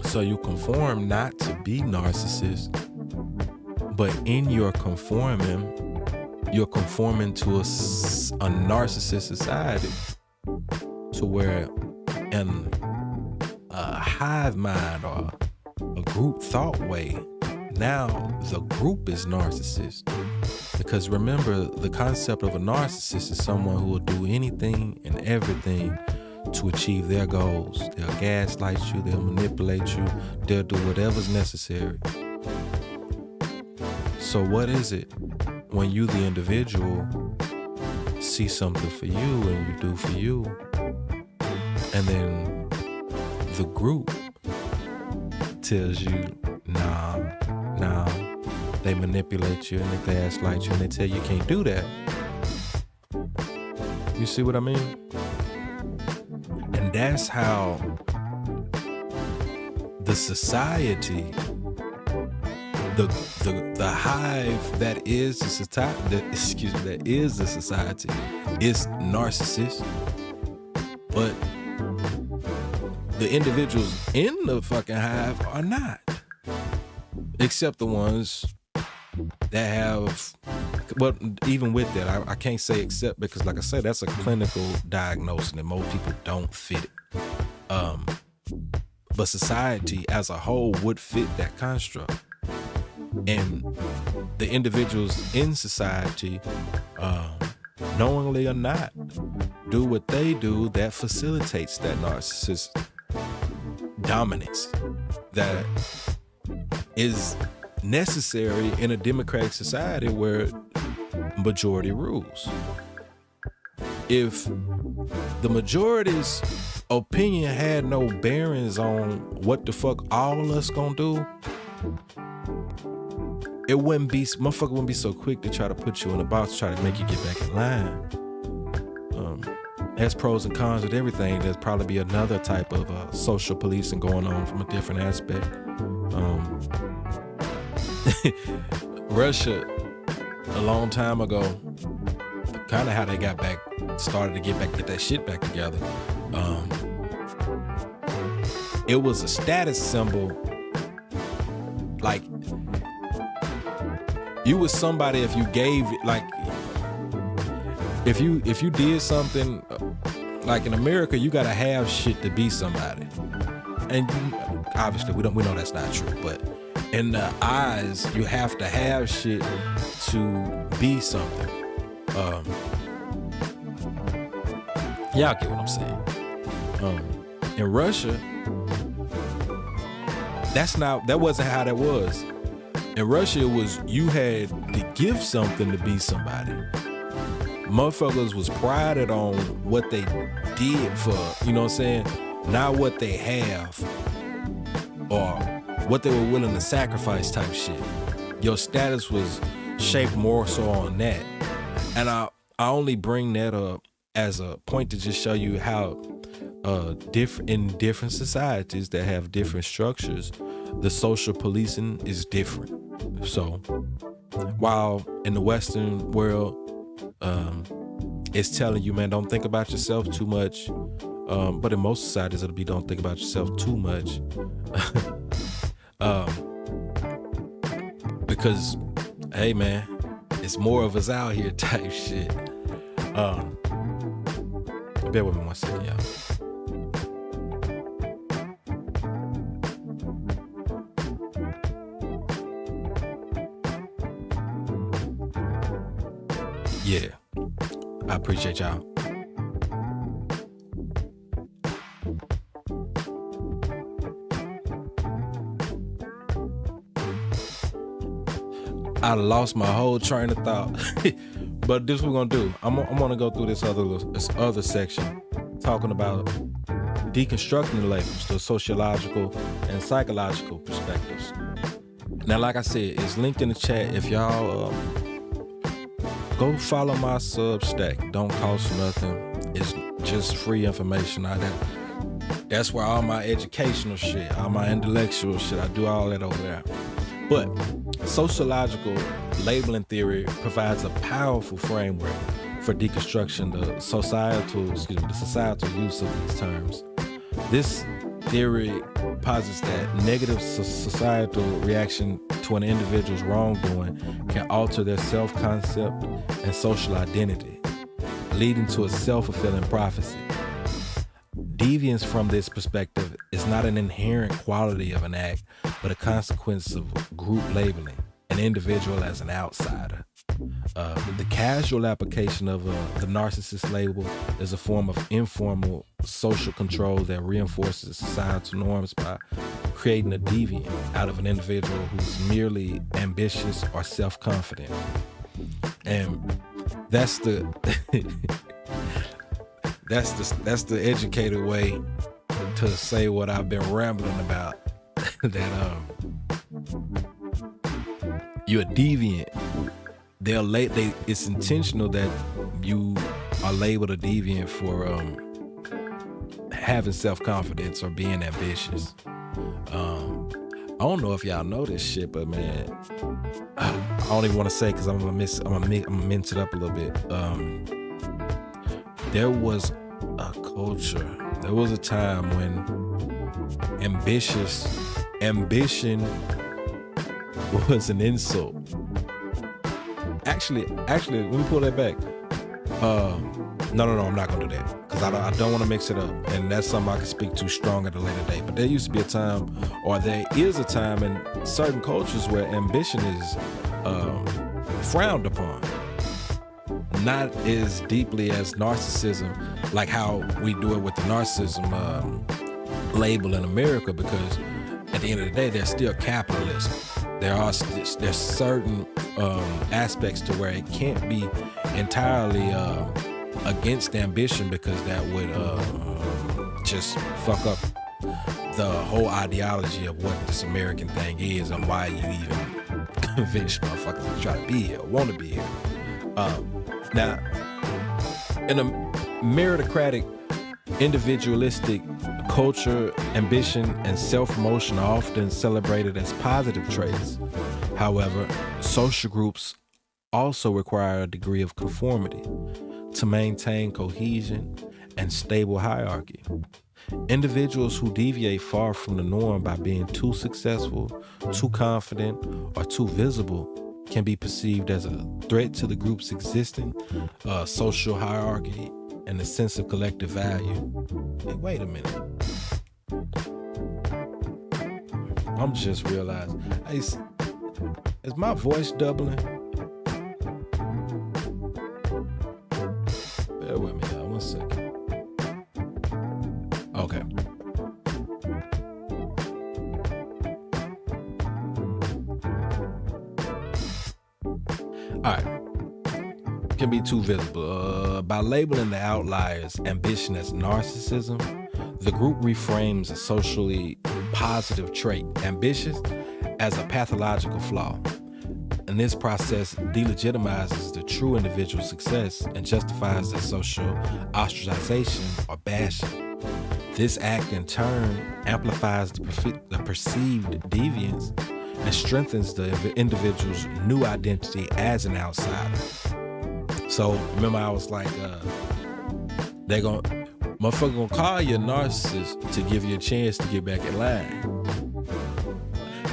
So you conform not to be narcissist, but in your conforming, you're conforming to a narcissist society, to where in a hive mind or a group thought way, now the group is narcissist. Because remember, the concept of a narcissist is someone who will do anything and everything to achieve their goals. They'll gaslight you, they'll manipulate you, they'll do whatever's necessary. So what is it when you, the individual, see something for you and you do for you, and then the group tells you, nah, they manipulate you and they gaslight you and they tell you can't do that. You see what I mean? And that's how the society, the hive that is the society, that is the society, is narcissist. But the individuals in the fucking hive are not. Except the ones that have, but even with that, I can't say except, because like I said, that's a clinical diagnosis and most people don't fit it. But society as a whole would fit that construct. And the individuals in society, knowingly or not, do what they do that facilitates that narcissist dominance that is necessary in a democratic society where majority rules. If the majority's opinion had no bearings on what the fuck all of us gonna do, motherfucker wouldn't be so quick to try to put you in a box, try to make you get back in line. There's pros and cons with everything. There's probably be another type of social policing going on from a different aspect. Russia, a long time ago, kind of how they started to get that shit back together. It was a status symbol. Like, you was somebody if you gave, like, if you did something, like in America, you gotta have shit to be somebody. And obviously we know that's not true, but in the eyes, you have to have shit to be something. Y'all get what I'm saying. In Russia, that wasn't how that was. In Russia, it was you had to give something to be somebody. Motherfuckers was prided on what they did for, you know what I'm saying? Not what they have or what they were willing to sacrifice type shit. Your status was shaped more so on that. And I only bring that up as a point to just show you how in different societies that have different structures, the social policing is different. So while in the Western world, it's telling you, man, don't think about yourself too much. But in most societies, it'll be don't think about yourself too much. Because, hey, man, it's more of us out here type shit. Bear with me 1 second, y'all. Yeah, I appreciate y'all. I lost my whole train of thought. But this we're gonna do. I'm gonna go through this other section, talking about deconstructing the labels, the sociological and psychological perspectives. Now, like I said, it's linked in the chat. If y'all go follow my Substack, don't cost nothing. It's just free information out there. That's where all my educational shit, all my intellectual shit, I do all that over there. But sociological labeling theory provides a powerful framework for deconstruction, the societal use of these terms. This theory posits that negative societal reaction to an individual's wrongdoing can alter their self-concept and social identity, leading to a self-fulfilling prophecy. Deviance from this perspective is not an inherent quality of an act, but a consequence of group labeling an individual as an outsider. The casual application of the narcissist label is a form of informal social control that reinforces societal norms by creating a deviant out of an individual who's merely ambitious or self-confident. And that's the that's the educated way to say what I've been rambling about. That you're a deviant. It's intentional that you are labeled a deviant for having self-confidence or being ambitious. I don't know if y'all know this shit, but man, I don't even want to say because I'm gonna mince it up a little bit. There was a culture. There was a time when ambition was an insult. Actually, let me pull that back. No, I'm not gonna do that because I don't want to mix it up, and that's something I can speak to strong at a later date. But there used to be a time, or there is a time in certain cultures where ambition is frowned upon. Not as deeply as narcissism, like how we do it with the narcissism label in America, because at the end of the day, there's still capitalism. There's certain aspects to where it can't be entirely against ambition, because that would just fuck up the whole ideology of what this American thing is and why you even convince motherfuckers to try to be here or want to be here. Now, in a meritocratic, individualistic culture, ambition and self-promotion are often celebrated as positive traits. However, social groups also require a degree of conformity to maintain cohesion and stable hierarchy. Individuals who deviate far from the norm by being too successful, too confident, or too visible can be perceived as a threat to the group's existing social hierarchy and a sense of collective value. Hey, wait a minute. I'm just realizing, is my voice doubling? Bear with me, y'all, 1 second. Okay. All right. Can be too visible. By labeling the outliers' ambition as narcissism, the group reframes a socially positive trait, ambitious, as a pathological flaw. And this process delegitimizes the true individual success and justifies their social ostracization or bashing. This act, in turn, amplifies the perceived deviance and strengthens the individual's new identity as an outsider. So remember, I was like, motherfucker gonna call you a narcissist to give you a chance to get back in line.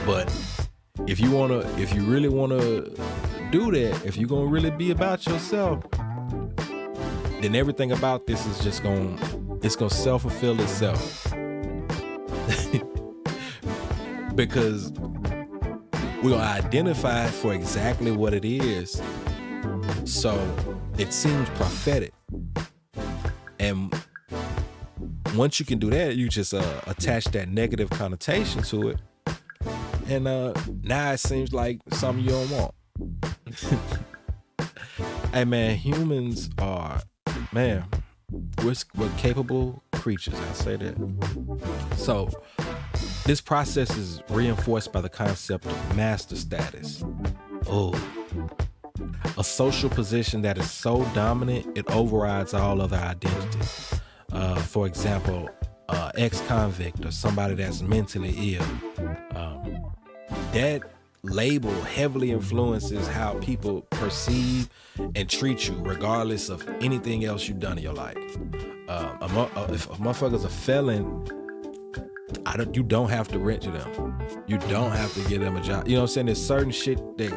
But if you really wanna do that, if you're gonna really be about yourself, then everything about this is just gonna self-fulfill itself. Because we're gonna identify for exactly what it is. So it seems prophetic. And once you can do that, you just attach that negative connotation to it. And now it seems like something you don't want. Hey man, humans are, man, we're capable creatures, I say that. So this process is reinforced by the concept of master status. Oh, a social position that is so dominant, it overrides all other identities. For example, ex-convict or somebody that's mentally ill. That label heavily influences how people perceive and treat you, regardless of anything else you've done in your life. If a motherfucker's a felon, you don't have to rent to them. You don't have to give them a job. You know what I'm saying? There's certain shit that,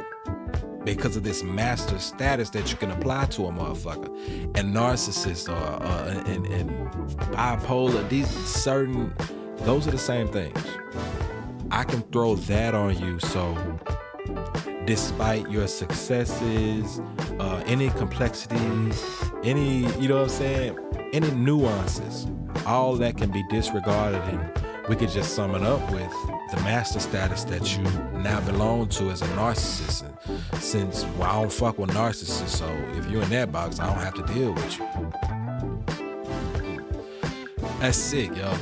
because of this master status, that you can apply to a motherfucker. And narcissist and bipolar, those are the same things. I can throw that on you. So despite your successes, any complexities, any, you know what I'm saying, any nuances, all that can be disregarded, and we could just sum it up with the master status that you now belong to as a narcissist. And since, well, I don't fuck with narcissists, so if you're in that box, I don't have to deal with you. That's sick, yo.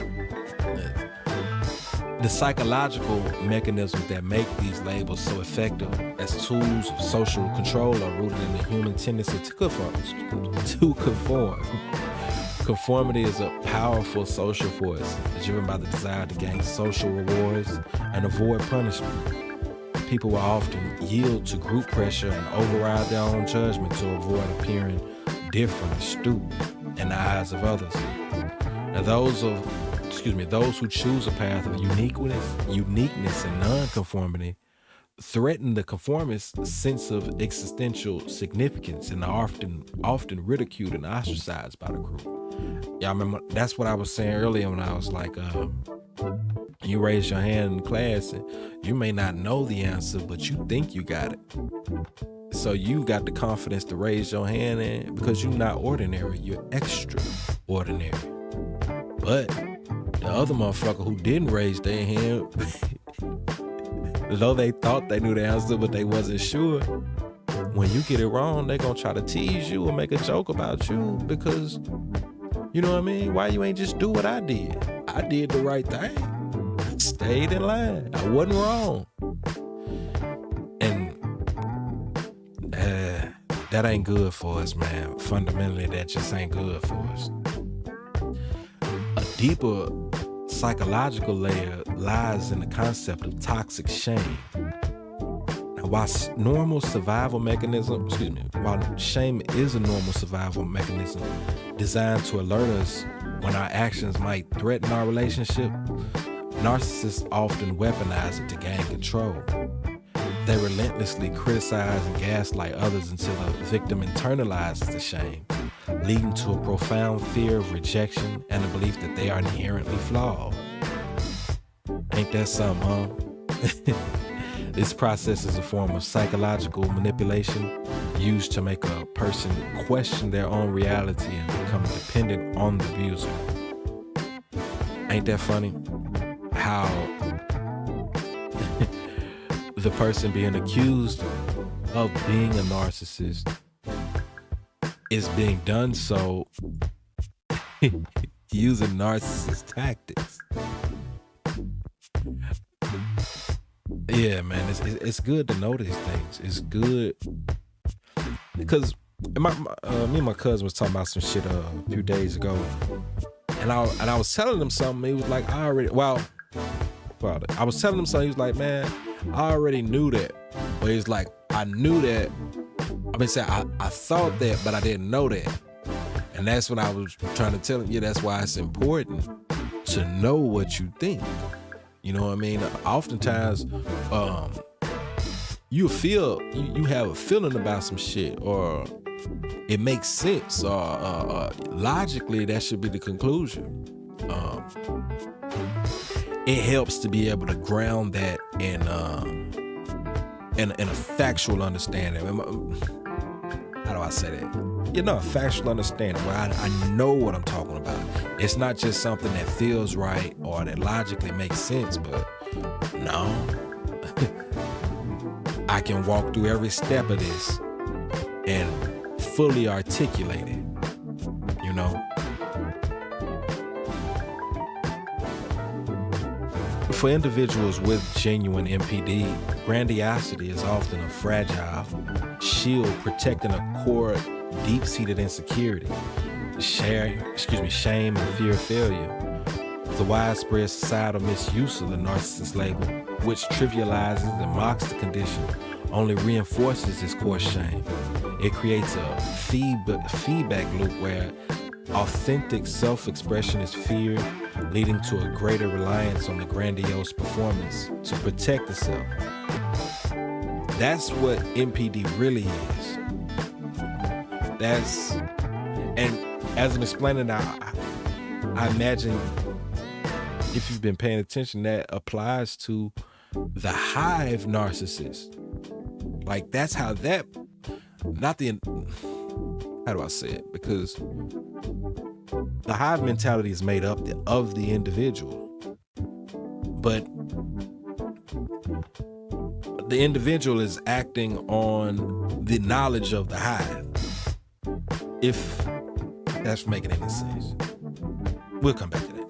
The psychological mechanisms that make these labels so effective as tools of social control are rooted in the human tendency to conform. Conformity is a powerful social force, driven by the desire to gain social rewards and avoid punishment. People will often yield to group pressure and override their own judgment to avoid appearing different and stupid in the eyes of others. And those who choose a path of uniqueness and non-conformity threaten the conformist's sense of existential significance and are often ridiculed and ostracized by the group. Y'all remember, that's what I was saying earlier when I was like, you raise your hand in class and you may not know the answer, but you think you got it. So you got the confidence to raise your hand because you're not ordinary, you're extraordinary. But the other motherfucker who didn't raise their hand, though they thought they knew the answer, but they wasn't sure, when you get it wrong, they gonna try to tease you or make a joke about you because, you know what I mean? Why you ain't just do what I did? I did the right thing. I stayed in line. I wasn't wrong. And that ain't good for us, man. Fundamentally, that just ain't good for us. A deeper psychological layer lies in the concept of toxic shame. Now, while shame is a normal survival mechanism designed to alert us when our actions might threaten our relationship, narcissists often weaponize it to gain control. They relentlessly criticize and gaslight others until the victim internalizes the shame, leading to a profound fear of rejection and a belief that they are inherently flawed. Ain't that something, huh? This process is a form of psychological manipulation used to make a person question their own reality and become dependent on the abuser. Ain't that funny? How the person being accused of being a narcissist is being done so using narcissist tactics. Yeah, man, it's good to know these things. It's good because me and my cousin was talking about some shit a few days ago, and I was telling him something. He was like, I was telling him something. He was like, man, I already knew that. But he's like, I knew that. I thought that, but I didn't know that. And that's when I was trying to tell him, yeah, that's why it's important to know what you think. You know what I mean? Oftentimes, you have a feeling about some shit, or it makes sense, or logically that should be the conclusion. It helps to be able to ground that in a factual understanding. how do I say that? You know, a factual understanding where I know what I'm talking about. It's not just something that feels right or that logically makes sense, but no. I can walk through every step of this and fully articulate it, you know? For individuals with genuine MPD, grandiosity is often a fragile shield protecting a core deep-seated insecurity, shame and fear of failure. The widespread societal misuse of the narcissist label, which trivializes and mocks the condition, only reinforces this core shame. It creates a feedback loop where authentic self-expression is feared, leading to a greater reliance on the grandiose performance to protect the self. That's what MPD really is. And as I'm explaining now, I imagine if you've been paying attention, that applies to the hive narcissist. Like that's how that, how do I say it? Because the hive mentality is made up of the individual, but the individual is acting on the knowledge of the hive. If that's making any sense. We'll come back to that.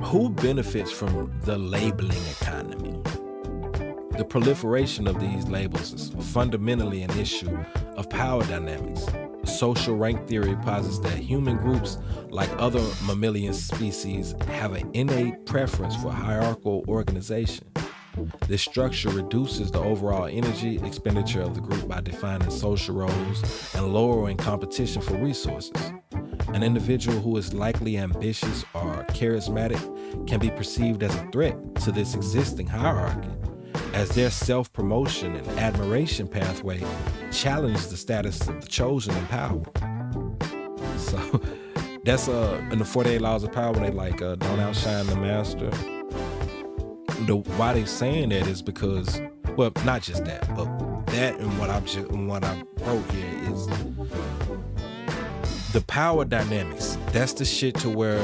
Who benefits from the labeling economy? The proliferation of these labels is fundamentally an issue of power dynamics. Social rank theory posits that human groups, like other mammalian species, have an innate preference for hierarchical organization. This structure reduces the overall energy expenditure of the group by defining social roles and lowering competition for resources. An individual who is likely ambitious or charismatic can be perceived as a threat to this existing hierarchy, as their self-promotion and admiration pathway challenge the status of the chosen in power. So that's in the 48 Laws of Power, when they don't outshine the master. Why they saying that is because, well, not just that, but that and what I wrote here is the power dynamics. That's the shit to where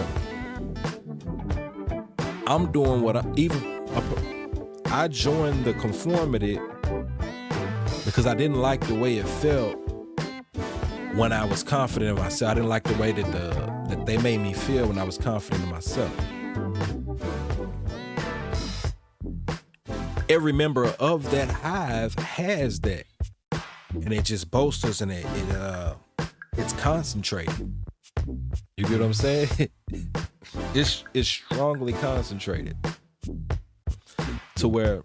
I'm doing what I joined the conformity because I didn't like the way it felt when I was confident in myself. I didn't like the way that they made me feel when I was confident in myself. Every member of that hive has that, and it just bolsters and it's concentrated. You get what I'm saying? It's strongly concentrated to where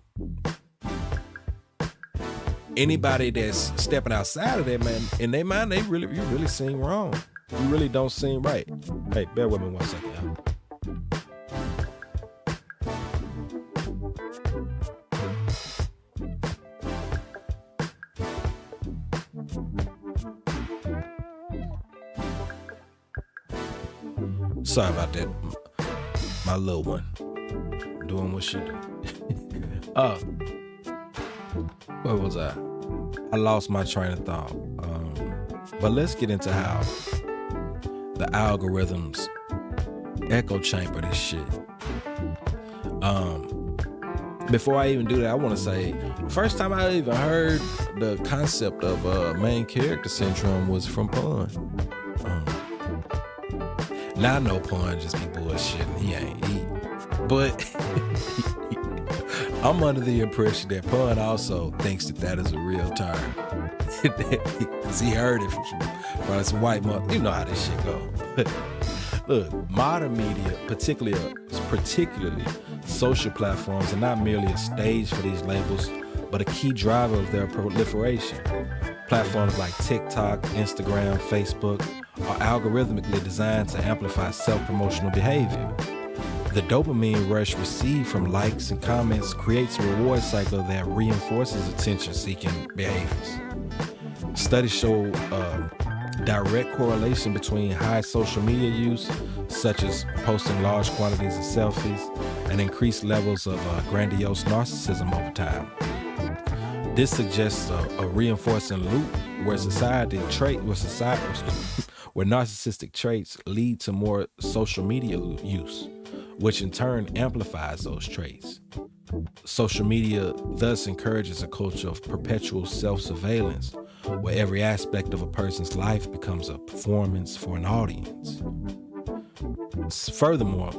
anybody that's stepping outside of that, man, in their mind, you really seem wrong. You really don't seem right. Hey, bear with me 1 second, y'all. Sorry about that. My little one doing what she do. Where was I? I lost my train of thought. But let's get into how the algorithms echo chamber this shit. Before I even do that, I want to say, first time I even heard the concept of main character syndrome was from Pun. Now I know Pun just be bullshitting. He ain't eat. But I'm under the impression that Pun also thinks that is a real term. Because he heard it from some white mother. You know how this shit go. Look, modern media, particularly social platforms, are not merely a stage for these labels, but a key driver of their proliferation. Platforms like TikTok, Instagram, Facebook are algorithmically designed to amplify self-promotional behavior. The dopamine rush received from likes and comments creates a reward cycle that reinforces attention-seeking behaviors. Studies show direct correlation between high social media use, such as posting large quantities of selfies, and increased levels of grandiose narcissism over time. This suggests a reinforcing loop where where narcissistic traits lead to more social media use, which in turn amplifies those traits. Social media thus encourages a culture of perpetual self-surveillance, where every aspect of a person's life becomes a performance for an audience. Furthermore,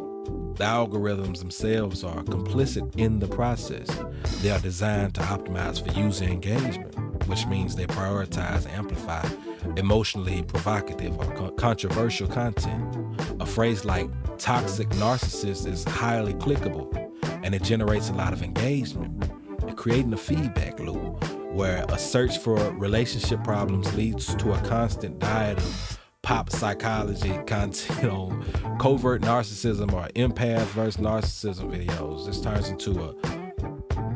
the algorithms themselves are complicit in the process. They are designed to optimize for user engagement, which means they prioritize and amplify emotionally provocative or controversial content. A phrase like toxic narcissist is highly clickable, and it generates a lot of engagement, creating a feedback loop where a search for relationship problems leads to a constant diet of pop psychology content on covert narcissism or empath versus narcissism videos. This turns into a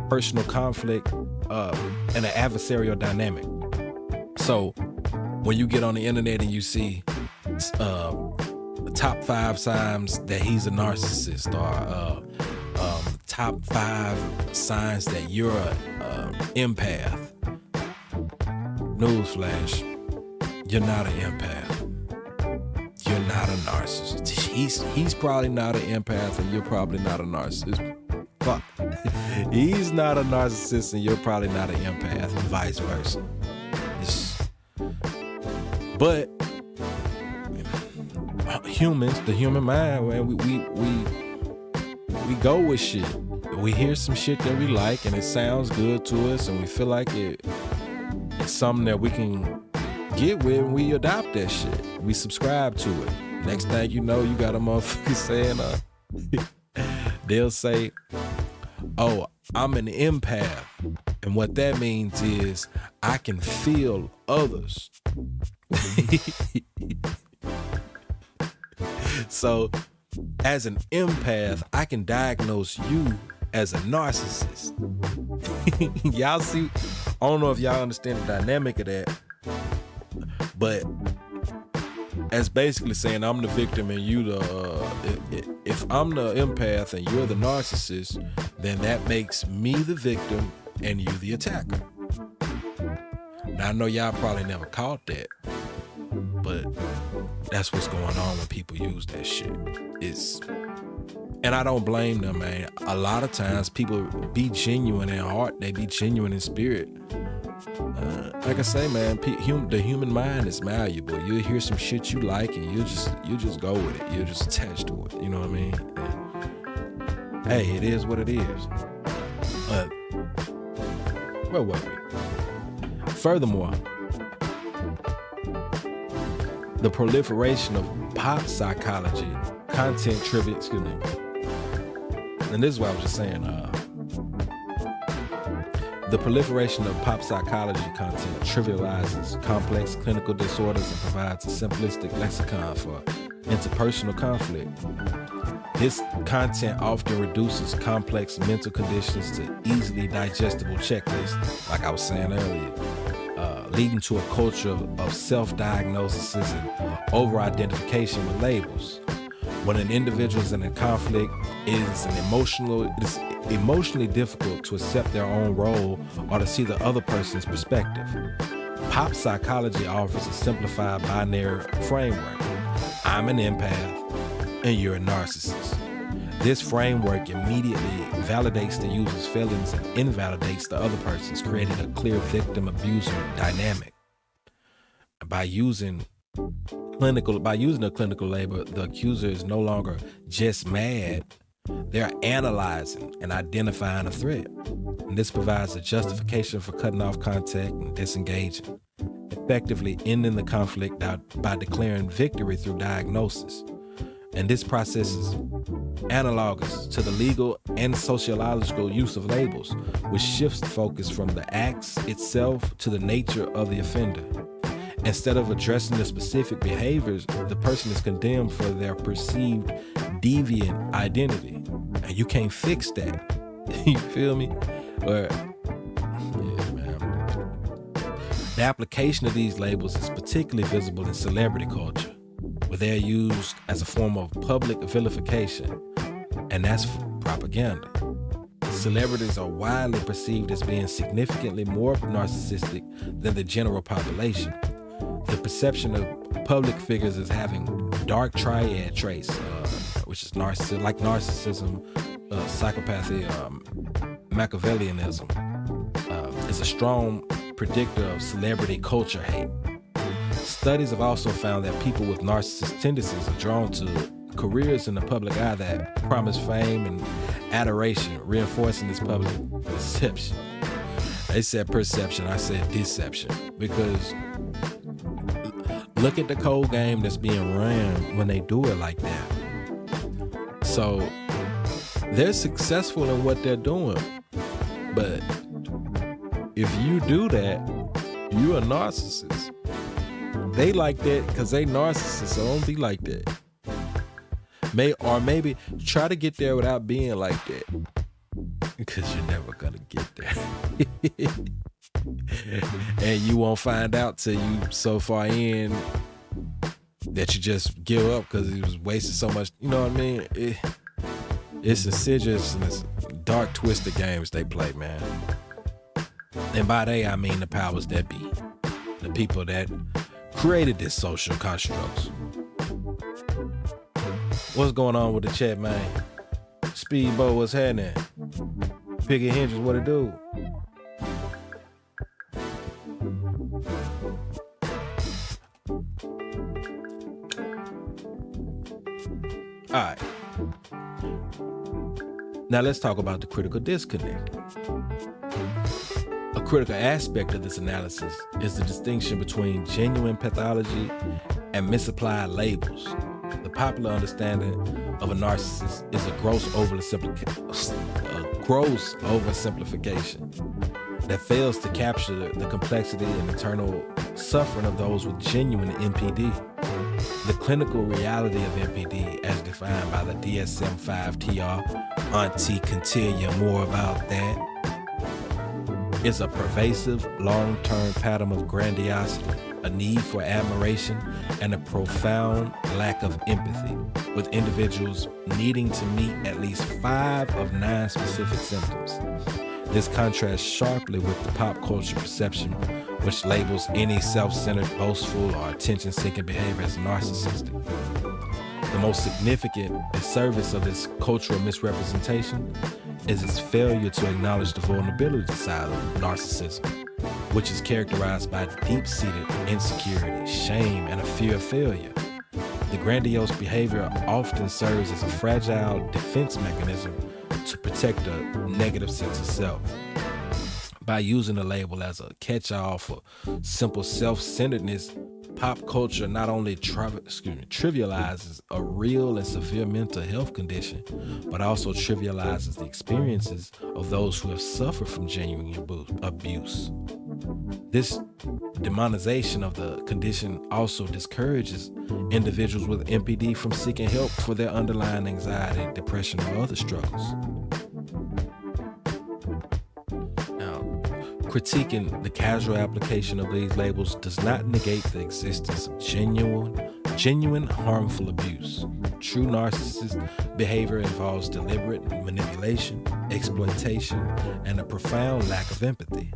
personal conflict and an adversarial dynamic. So when you get on the internet and you see the top 5 signs that he's a narcissist, or top 5 signs that you're an empath, newsflash, you're not an empath. You're not a narcissist. He's probably not an empath, and you're probably not a narcissist. Fuck. He's not a narcissist, and you're probably not an empath, and vice versa. But humans, the human mind, man, we go with shit. We hear some shit that we like, and it sounds good to us, and we feel like it's something that we can get with, and we adopt that shit. We subscribe to it. Next thing you know, you got a motherfucker saying, they'll say, oh, I'm an empath. And what that means is I can feel others. So as an empath, I can diagnose you as a narcissist. Y'all see, I don't know if y'all understand the dynamic of that, but that's basically saying I'm the victim and you if I'm the empath and you're the narcissist, then that makes me the victim and you the attacker. Now I know y'all probably never caught that, but that's what's going on when people use that shit. And I don't blame them, man. A lot of times people be genuine in heart, they be genuine in spirit. Like I say, man, the human mind is malleable. You'll hear some shit you like, and you just go with it. You're just attached to it. You know what I mean? And, hey, it is what it is. Where were we? Furthermore, the proliferation of pop psychology content trivia. Excuse me. And this is what I was just saying. The proliferation of pop psychology content trivializes complex clinical disorders and provides a simplistic lexicon for interpersonal conflict. This content often reduces complex mental conditions to easily digestible checklists, like I was saying earlier, leading to a culture of self-diagnosis and over-identification with labels. When an individual is in a conflict, it is emotionally difficult to accept their own role or to see the other person's perspective. Pop psychology offers a simplified binary framework. I'm an empath and you're a narcissist. This framework immediately validates the user's feelings and invalidates the other person's, creating a clear victim-abuser dynamic. By using a clinical label, the accuser is no longer just mad. They're analyzing and identifying a threat. And this provides a justification for cutting off contact and disengaging, effectively ending the conflict by declaring victory through diagnosis. And this process is analogous to the legal and sociological use of labels, which shifts the focus from the acts itself to the nature of the offender. Instead of addressing the specific behaviors, the person is condemned for their perceived deviant identity. And you can't fix that. You feel me? Yeah, man. The application of these labels is particularly visible in celebrity culture, where they're used as a form of public vilification, and that's propaganda. Celebrities are widely perceived as being significantly more narcissistic than the general population. The perception of public figures as having dark triad traits, which is narcissism, psychopathy, Machiavellianism, is a strong predictor of celebrity culture hate. Studies have also found that people with narcissistic tendencies are drawn to careers in the public eye that promise fame and adoration, reinforcing this public perception. They said perception, I said deception, because look at the cold game that's being ran when they do it like that. So they're successful in what they're doing, but if you do that, you're a narcissist. They like that because they narcissists, so don't be like that. Maybe try to get there without being like that, because you're never gonna get there. And you won't find out till you so far in that you just give up because it was wasting so much. You know what I mean? It's insidious and it's dark, twisted games they play, man. And by they, I mean the powers that be, the people that created this social constructs. What's going on with the chat, man? Speedboat, what's happening? Piggy Hinges, what it do? All right. Now let's talk about the critical disconnect. A critical aspect of this analysis is the distinction between genuine pathology and misapplied labels. The popular understanding of a narcissist is a gross oversimplification that fails to capture the complexity and internal suffering of those with genuine NPD. The clinical reality of NPD, as defined by the DSM-5-TR, Auntie can tell you more about that, is a pervasive, long-term pattern of grandiosity, a need for admiration, and a profound lack of empathy, with individuals needing to meet at least 5 of 9 specific symptoms. This contrasts sharply with the pop culture perception, which labels any self-centered, boastful, or attention-seeking behavior as narcissistic. The most significant disservice of this cultural misrepresentation is its failure to acknowledge the vulnerability side of narcissism, which is characterized by deep-seated insecurity, shame, and a fear of failure. The grandiose behavior often serves as a fragile defense mechanism to protect a negative sense of self. By using the label as a catch-all for simple self-centeredness, pop culture not only trivializes a real and severe mental health condition, but also trivializes the experiences of those who have suffered from genuine abuse. This demonization of the condition also discourages individuals with NPD from seeking help for their underlying anxiety, depression, or other struggles. Now, critiquing the casual application of these labels does not negate the existence of genuine harmful abuse. True narcissist behavior involves deliberate manipulation, exploitation, and a profound lack of empathy.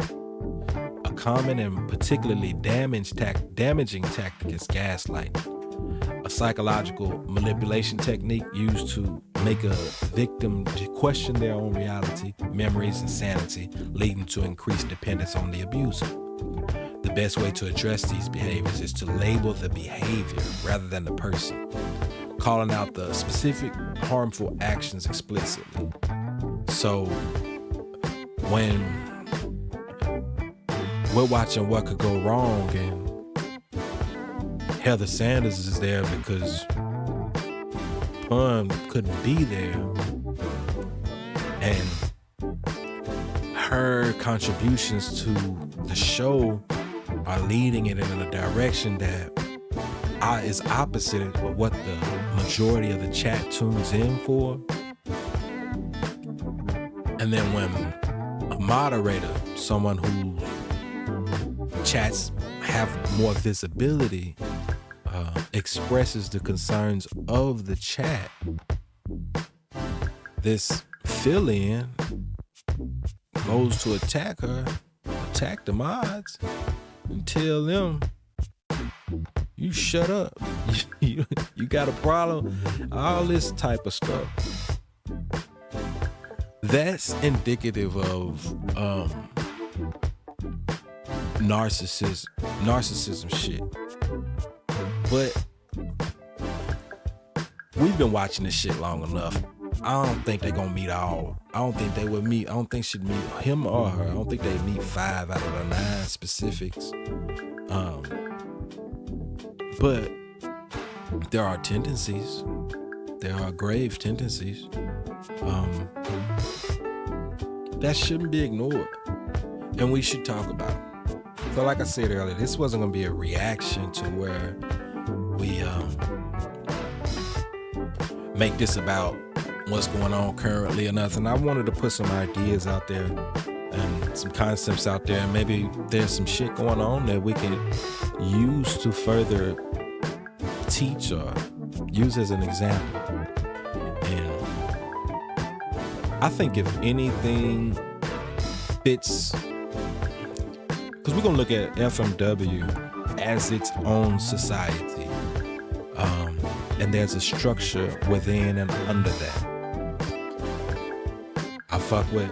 A common and particularly damaging tactic is gaslighting, a psychological manipulation technique used to make a victim question their own reality, memories, and sanity, leading to increased dependence on the abuser. The best way to address these behaviors is to label the behavior rather than the person, calling out the specific harmful actions explicitly. So when we're watching What Could Go Wrong and Heather Sanders is there because Pun couldn't be there, and her contributions to the show are leading it in a direction that is opposite of what the majority of the chat tunes in for. And then when a moderator, someone who chats have more visibility, expresses the concerns of the chat, this fill-in goes to attack her, attack the mods, and tell them, you shut up. you got a problem. All this type of stuff. That's indicative of narcissism shit. But we've been watching this shit long enough. I don't think they're gonna meet all. I don't think they would meet. I don't think she'd meet him or her. I don't think they meet 5 out of the 9 specifics. But there are tendencies. There are grave tendencies. That shouldn't be ignored. And we should talk about it. So like I said earlier, this wasn't gonna be a reaction to where we make this about what's going on currently or nothing. I wanted to put some ideas out there and some concepts out there. And maybe there's some shit going on that we can use to further teach or use as an example. And I think if anything fits, because we're gonna look at FMW as its own society, and there's a structure within and under that. I fuck with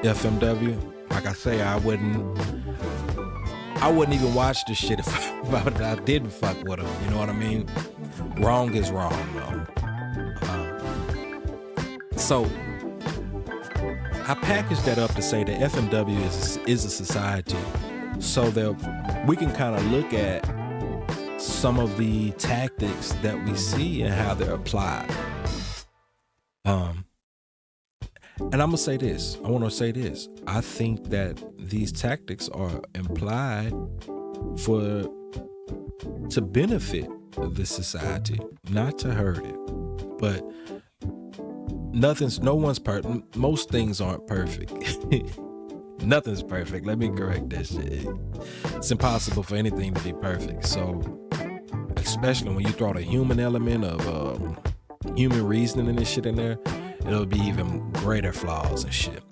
FMW. Like I say, I wouldn't even watch this shit if I didn't fuck with them. You know what I mean? Wrong is wrong, though. So I packaged that up to say that FMW is a society, so that we can kind of look at some of the tactics that we see and how they're applied. And I'm gonna say this. I want to say this. I think that these tactics are implied to benefit the society, not to hurt it. But no one's perfect. Most things aren't perfect. Nothing's perfect. Let me correct that shit. It's impossible for anything to be perfect. So, especially when you throw the human element of human reasoning and this shit in there, it'll be even greater flaws and shit.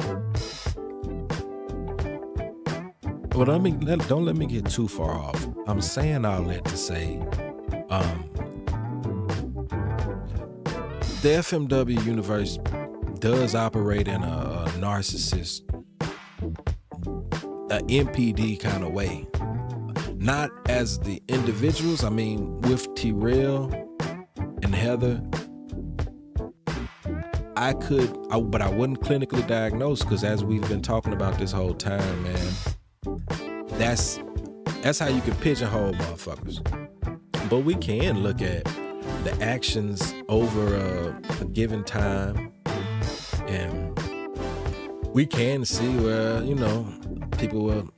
But don't let me get too far off. I'm saying all that to say, the FMW universe does operate in a narcissist, a NPD kind of way. Not as the individuals. I mean, with T-Rail and Heather, but I wouldn't clinically diagnose, because as we've been talking about this whole time, man, that's how you can pigeonhole motherfuckers. But we can look at the actions over a given time, and we can see where, people will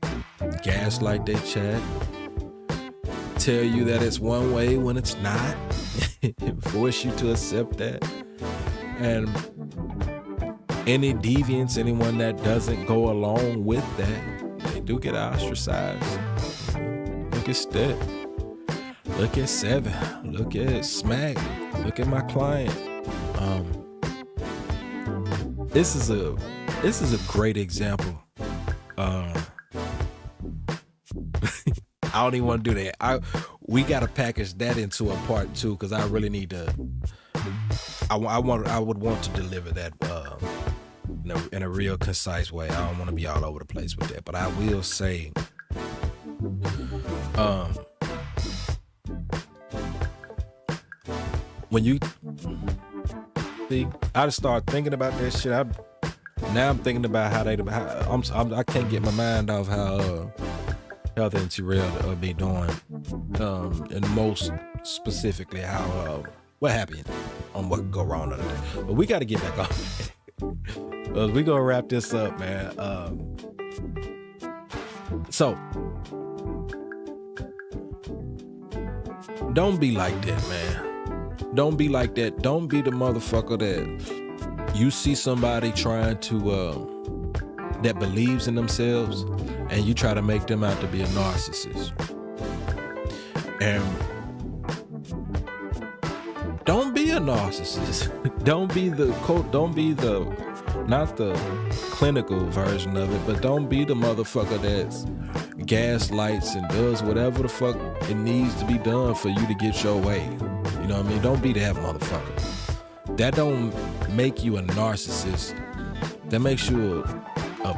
gaslight their chat, tell you that it's one way when it's not, force you to accept that. And any deviants, anyone that doesn't go along with that, they do get ostracized. Look at Step. Look at Seven. Look at Smack. Look at my client. This is a great example. I don't even want to do that. We got to package that into a part 2, because I really need to. I would want to deliver that in a real concise way. I don't want to be all over the place with that, but I will say, when you see, I just start thinking about that shit. Now I'm thinking about how I can't get my mind off how Heather and T-Rail be doing, and most specifically how what happened on what could go wrong the other day. But we got to get back off. We gonna wrap this up, man. So don't be like that, man. Don't be like that. Don't be the motherfucker that you see somebody trying to that believes in themselves, and you try to make them out to be a narcissist. And don't be a narcissist. Don't be the not the clinical version of it, but don't be the motherfucker that's gaslights and does whatever the fuck it needs to be done for you to get your way. You know what I mean? Don't be that motherfucker. That don't make you a narcissist. That makes you a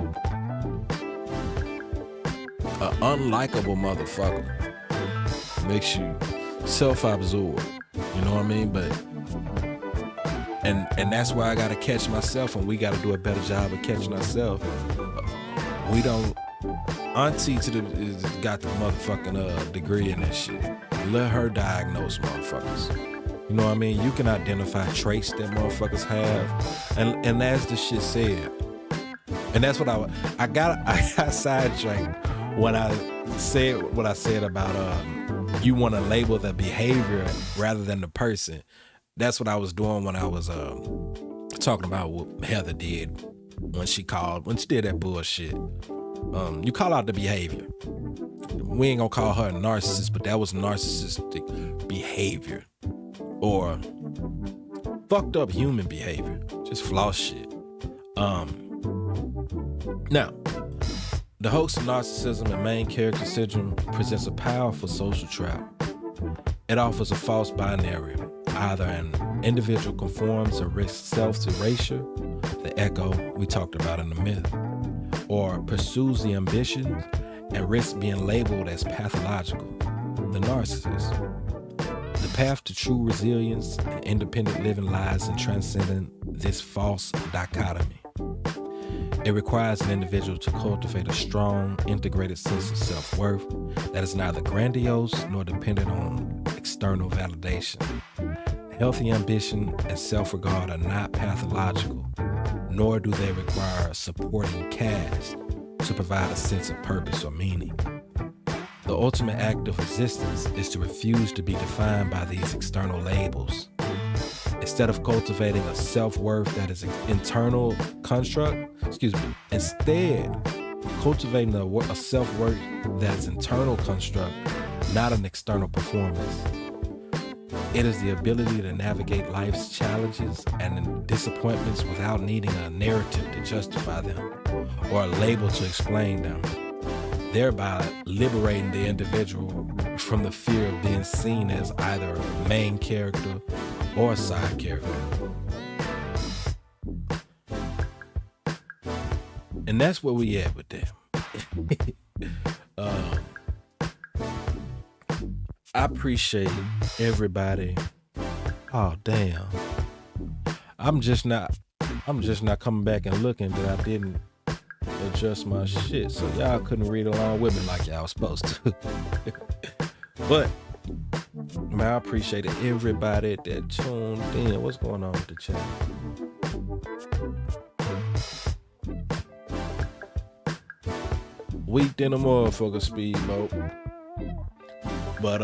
unlikable motherfucker. Makes you self-absorbed. You know what I mean? But and that's why I gotta catch myself, and we gotta do a better job of catching ourselves. We don't. Auntie got the motherfucking degree in that shit. Let her diagnose motherfuckers. You know what I mean? You can identify traits that motherfuckers have, and as the shit said, and that's what I got sidetracked when I said what I said about you want to label the behavior rather than the person. That's what I was doing when I was talking about what Heather did when she did that bullshit. You call out the behavior. We ain't gonna call her a narcissist, but that was narcissistic behavior or fucked up human behavior, just floss shit. Now, the host of narcissism and main character syndrome presents a powerful social trap. It offers a false binary. Either an individual conforms or risks self-erasure, the echo we talked about in the myth, or pursues the ambitions and risks being labeled as pathological, the narcissist. The path to true resilience and independent living lies in transcending this false dichotomy. It requires an individual to cultivate a strong, integrated sense of self-worth that is neither grandiose nor dependent on external validation. Healthy ambition and self-regard are not pathological, nor do they require a supporting cast to provide a sense of purpose or meaning. The ultimate act of resistance is to refuse to be defined by these external labels. Instead of cultivating a self-worth that is an internal construct, instead cultivating a self-worth that is internal construct, not an external performance. It is the ability to navigate life's challenges and disappointments without needing a narrative to justify them or a label to explain them, thereby liberating the individual from the fear of being seen as either a main character or a side character. And that's where we at with them. I appreciate everybody. Oh damn. I'm just not coming back and looking that I didn't adjust my shit, so y'all couldn't read along with me like y'all was supposed to. But man, I appreciate everybody that tuned in. What's going on with the chat? Weak than a motherfucker, speedboat. But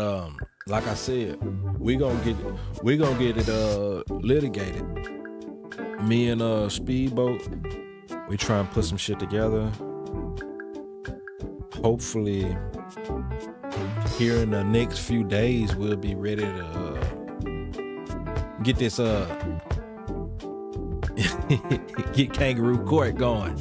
like I said, we gonna get it litigated. Me and Speedboat, we try and put some shit together. Hopefully, here in the next few days, we'll be ready to get this get kangaroo court going.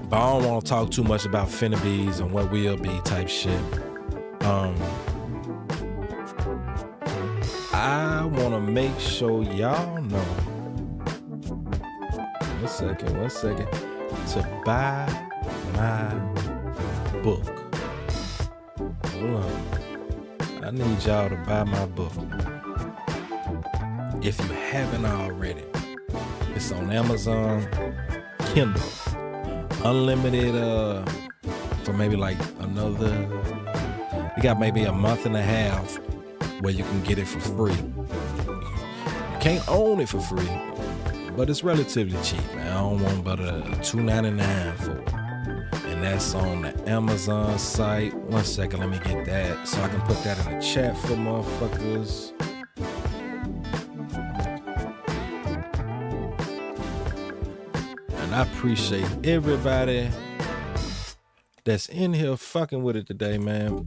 But I don't want to talk too much about finna bees and what will be type shit. I want to make sure y'all know. One second. To buy my book. Hold on. I need y'all to buy my book. If you haven't already, it's on Amazon Kindle. Unlimited for maybe like another, you got maybe a month and a half where you can get it for free. You can't own it for free, but it's relatively cheap, man. I don't want but $2.99 for it. And that's on the Amazon site. One second, let me get that so I can put that in the chat for motherfuckers. I appreciate everybody that's in here fucking with it today, man.